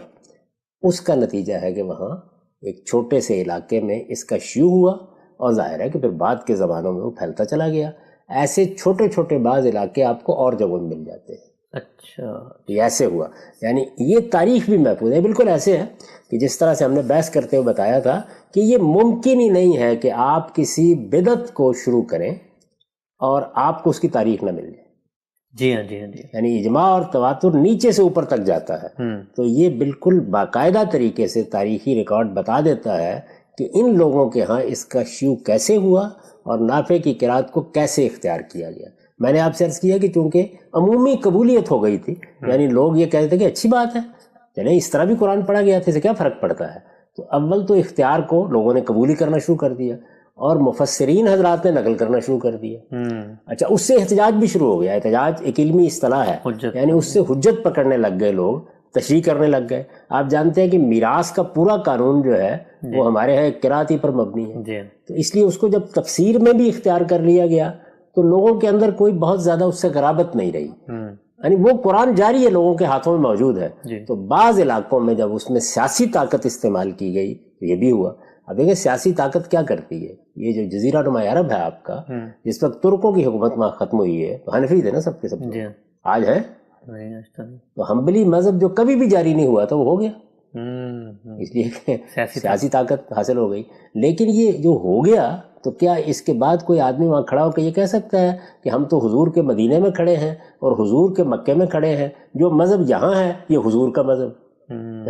اس کا نتیجہ ہے کہ وہاں ایک چھوٹے سے علاقے میں اس کا شیوع ہوا اور ظاہر ہے کہ پھر بعد کے زمانوں میں وہ پھیلتا چلا گیا. ایسے چھوٹے چھوٹے بعض علاقے آپ کو اور جگہوں میں مل جاتے ہیں. اچھا یہ ایسے ہوا, یعنی یہ تاریخ بھی محفوظ ہے. بالکل ایسے ہے کہ جس طرح سے ہم نے بحث کرتے ہوئے بتایا تھا کہ یہ ممکن ہی نہیں ہے کہ آپ کسی بدعت کو شروع کریں اور آپ کو اس کی تاریخ نہ مل جائے. جی ہاں جی ہاں جی. یعنی اجماع اور تواتر نیچے سے اوپر تک جاتا ہے. تو یہ بالکل باقاعدہ طریقے سے تاریخی ریکارڈ بتا دیتا ہے کہ ان لوگوں کے ہاں اس کا شیوع کیسے ہوا اور نافع کی قرات کو کیسے اختیار کیا گیا. میں نے آپ سے عرض کیا کہ چونکہ عمومی قبولیت ہو گئی تھی, یعنی لوگ یہ کہتے تھے کہ اچھی بات ہے, چلیں اس طرح بھی قرآن پڑھا گیا تھا, اسے کیا فرق پڑتا ہے. تو اول تو اختیار کو لوگوں نے قبولی کرنا شروع کر دیا اور مفسرین حضرات نے نقل کرنا شروع کر دیا. اچھا, اس سے احتجاج بھی شروع ہو گیا. احتجاج ایک علمی اصطلاح ہے, یعنی اس سے حجت پکڑنے لگ گئے لوگ, تشریح کرنے لگ گئے. آپ جانتے ہیں کہ میراث کا پورا قانون جو ہے وہ ہمارے یہاں قرات ہی پر مبنی ہے. تو اس لیے اس کو جب تفسیر میں بھی اختیار کر لیا گیا تو لوگوں کے اندر کوئی بہت زیادہ اس سے قرابت نہیں رہی. یعنی وہ قرآن جاری ہے, لوگوں کے ہاتھوں میں موجود ہے. تو بعض علاقوں میں جب اس میں سیاسی طاقت استعمال کی گئی تو یہ بھی ہوا. اب دیکھیں سیاسی طاقت کیا کرتی ہے. یہ جو جزیرہ نما عرب ہے آپ کا, جس وقت ترکوں کی حکومت وہاں ختم ہوئی ہے تو حنفی تھے نا سب کے سب, آج ہے تو حنبلی مذہب جو کبھی بھی جاری نہیں ہوا تھا وہ ہو گیا, اس لیے کہ سیاسی طاقت حاصل ہو گئی. لیکن یہ جو ہو گیا تو کیا اس کے بعد کوئی آدمی وہاں کھڑا ہو کے یہ کہہ سکتا ہے کہ ہم تو حضور کے مدینے میں کھڑے ہیں اور حضور کے مکے میں کھڑے ہیں, جو مذہب یہاں ہے یہ حضور کا مذہب.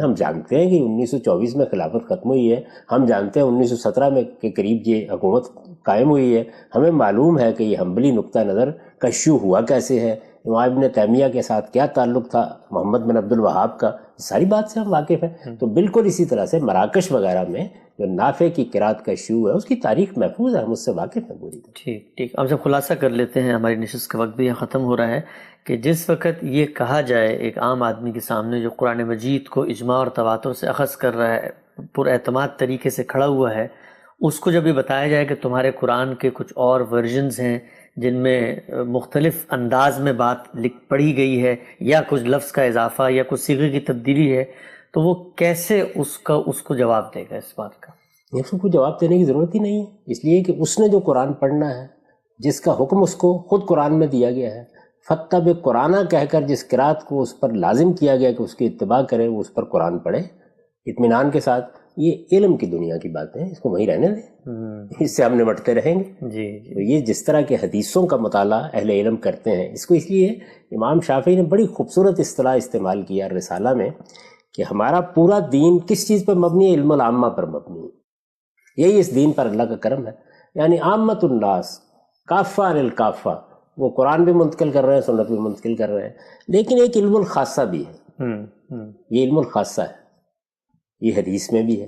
ہم جانتے ہیں کہ 1924 میں خلافت ختم ہوئی ہے, ہم جانتے ہیں 1917 میں کے قریب یہ حکومت قائم ہوئی ہے, ہمیں معلوم ہے کہ یہ حنبلی نقطہ نظر کا شیوع ہوا کیسے ہے, امام ابن تیمیہ کے ساتھ کیا تعلق تھا, محمد بن عبد الوہاب کا, ساری بات سے ہم واقف ہیں. تو بالکل اسی طرح سے مراکش وغیرہ میں جو نافع کی قرات کا شیوع ہے اس کی تاریخ محفوظ ہے, ہم اس سے واقف ہیں پوری. ٹھیک. اب جب خلاصہ کر لیتے ہیں, ہماری نشست کا وقت بھی ختم ہو رہا ہے, کہ جس وقت یہ کہا جائے ایک عام آدمی کے سامنے جو قرآن مجید کو اجماع اور تواتر سے اخذ کر رہا ہے, پر اعتماد طریقے سے کھڑا ہوا ہے, اس کو جب یہ بتایا جائے کہ تمہارے قرآن کے کچھ اور ورژنز ہیں جن میں مختلف انداز میں بات پڑھی گئی ہے, یا کچھ لفظ کا اضافہ یا کچھ صیغے کی تبدیلی ہے, تو وہ کیسے اس کو جواب دے گا اس بات کا؟ اس کو جواب دینے کی ضرورت ہی نہیں ہے, اس لیے کہ اس نے جو قرآن پڑھنا ہے, جس کا حکم اس کو خود قرآن میں دیا گیا ہے, فتب قرآن کہہ کر جس قرات کو اس پر لازم کیا گیا کہ اس کی اتباع کرے, وہ اس پر قرآن پڑھے اطمینان کے ساتھ. یہ علم کی دنیا کی باتیں ہیں, اس کو وہیں رہنے دیں, اس سے ہم نمٹتے رہیں گے. تو یہ جس طرح کے حدیثوں کا مطالعہ اہل علم کرتے ہیں, اس کو اس لیے امام شافعی نے بڑی خوبصورت اصطلاح استعمال کیا رسالہ میں کہ ہمارا پورا دین کس چیز پر مبنی ہے, علم العامہ پر مبنی ہے. یہی اس دین پر اللہ کا کرم ہے. یعنی عامت الناس کافہ عن الکافہ, وہ قرآن بھی منتقل کر رہے ہیں, سنت بھی منتقل کر رہے ہیں, لیکن ایک علم الخاصہ بھی ہے. یہ علم الخاصہ ہے, یہ حدیث میں بھی ہے,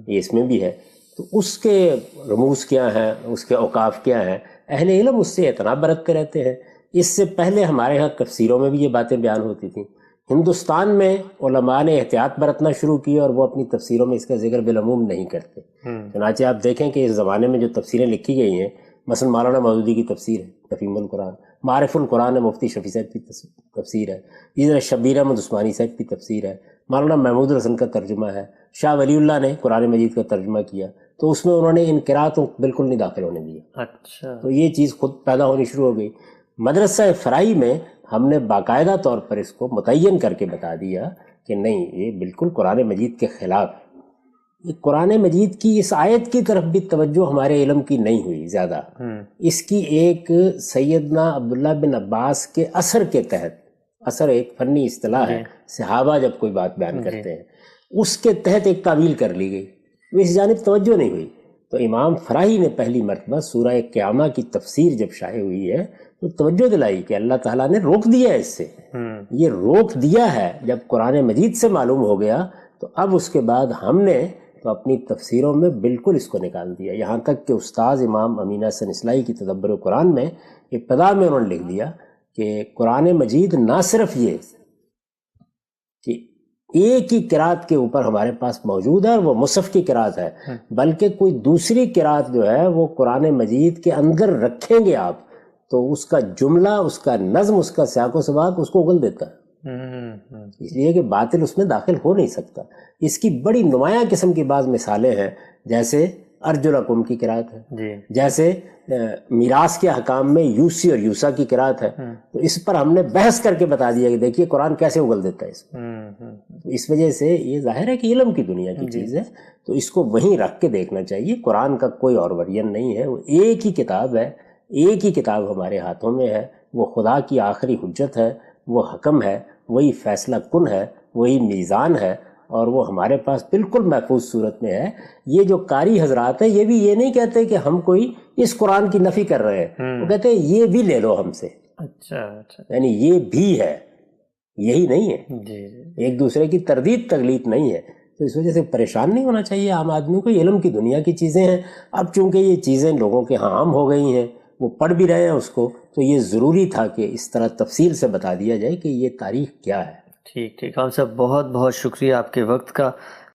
یہ اس میں بھی ہے. تو اس کے رموز کیا ہیں, اس کے اوقاف کیا ہیں, اہل علم اس سے اعتناب برتتے رہتے ہیں. اس سے پہلے ہمارے ہاں تفسیروں میں بھی یہ باتیں بیان ہوتی تھیں. ہندوستان میں علماء نے احتیاط برتنا شروع کی اور وہ اپنی تفسیروں میں اس کا ذکر بالعموم نہیں کرتے. چنانچہ آپ دیکھیں کہ اس زمانے میں جو تفسیریں لکھی گئی ہیں, مثلا مولانا مودودی کی تفسیر ہے تفہیم القرآن, معرف القرآن ہے مفتی شفیع صاحب کی تفسیر ہے, اسی طرح شبیر احمد عثمانی صاحب کی تفسیر ہے, مولانا محمود الحسن کا ترجمہ ہے, شاہ ولی اللہ نے قرآن مجید کا ترجمہ کیا, تو اس میں انہوں نے ان قراتوں بالکل نہیں داخل ہونے دیا. اچھا. تو یہ چیز خود پیدا ہونی شروع ہو گئی. مدرسہ فرائی میں ہم نے باقاعدہ طور پر اس کو متعین کر کے بتا دیا کہ نہیں, یہ بالکل قرآن مجید کے خلاف. قرآن مجید کی اس آیت کی طرف بھی توجہ ہمارے علم کی نہیں ہوئی زیادہ. اس کی ایک سیدنا عبداللہ بن عباس کے اثر کے تحت, اثر ایک فنی اصطلاح ہے, صحابہ جب کوئی بات بیان کرتے ہیں اس کے تحت ایک تعویل کر لی گئی, اس جانب توجہ نہیں ہوئی. تو امام فراہی نے پہلی مرتبہ سورہ قیامہ کی تفسیر جب شائع ہوئی ہے تو توجہ دلائی کہ اللہ تعالیٰ نے روک دیا ہے اس سے، یہ روک دیا ہے. جب قرآن مجید سے معلوم ہو گیا تو اب اس کے بعد ہم نے تو اپنی تفسیروں میں بالکل اس کو نکال دیا. یہاں تک کہ استاذ امام امین حسن اصلاحی کی تدبر قرآن میں ابتدا میں انہوں نے لکھ دیا کہ قرآن مجید نہ صرف یہ کہ ایک ہی قرات کے اوپر ہمارے پاس موجود ہے اور وہ مصحف کی قرات ہے، بلکہ کوئی دوسری قرات جو ہے وہ قرآن مجید کے اندر رکھیں گے آپ تو اس کا جملہ، اس کا نظم، اس کا سیاق و سباق اس کو اگل دیتا ہے، اس لیے کہ باطل اس میں داخل ہو نہیں سکتا. اس کی بڑی نمایاں قسم کی بعض مثالیں ہیں، جیسے ارجلکم کی قرات ہے، جیسے میراث کے حکام میں یوسی اور یوسا کی قرات ہے. تو اس پر ہم نے بحث کر کے بتا دیا کہ دیکھیے قرآن کیسے اگل دیتا ہے اس کو. اس وجہ سے یہ ظاہر ہے کہ علم کی دنیا کی چیز ہے، تو اس کو وہیں رکھ کے دیکھنا چاہیے. قرآن کا کوئی اور ورژن نہیں ہے، وہ ایک ہی کتاب ہے، ایک ہی کتاب ہمارے ہاتھوں میں ہے. وہ خدا کی آخری حجت ہے، وہ حکم ہے، وہی فیصلہ کن ہے، وہی میزان ہے، اور وہ ہمارے پاس بالکل محفوظ صورت میں ہے. یہ جو قاری حضرات ہیں یہ بھی یہ نہیں کہتے کہ ہم کوئی اس قرآن کی نفی کر رہے ہیں، وہ کہتے ہیں یہ بھی لے لو ہم سے. اچھا یعنی یہ بھی ہے، یہی نہیں ہے، ایک دوسرے کی تردید تغلیط نہیں ہے. تو اس وجہ سے پریشان نہیں ہونا چاہیے عام آدمی کو. علم کی دنیا کی چیزیں ہیں. اب چونکہ یہ چیزیں لوگوں کے ہاں عام ہو گئی ہیں، وہ پڑھ بھی رہے ہیں اس کو، تو یہ ضروری تھا کہ اس طرح تفصیل سے بتا دیا جائے کہ یہ تاریخ کیا ہے. ٹھیک. خان صاحب بہت بہت شکریہ آپ کے وقت کا.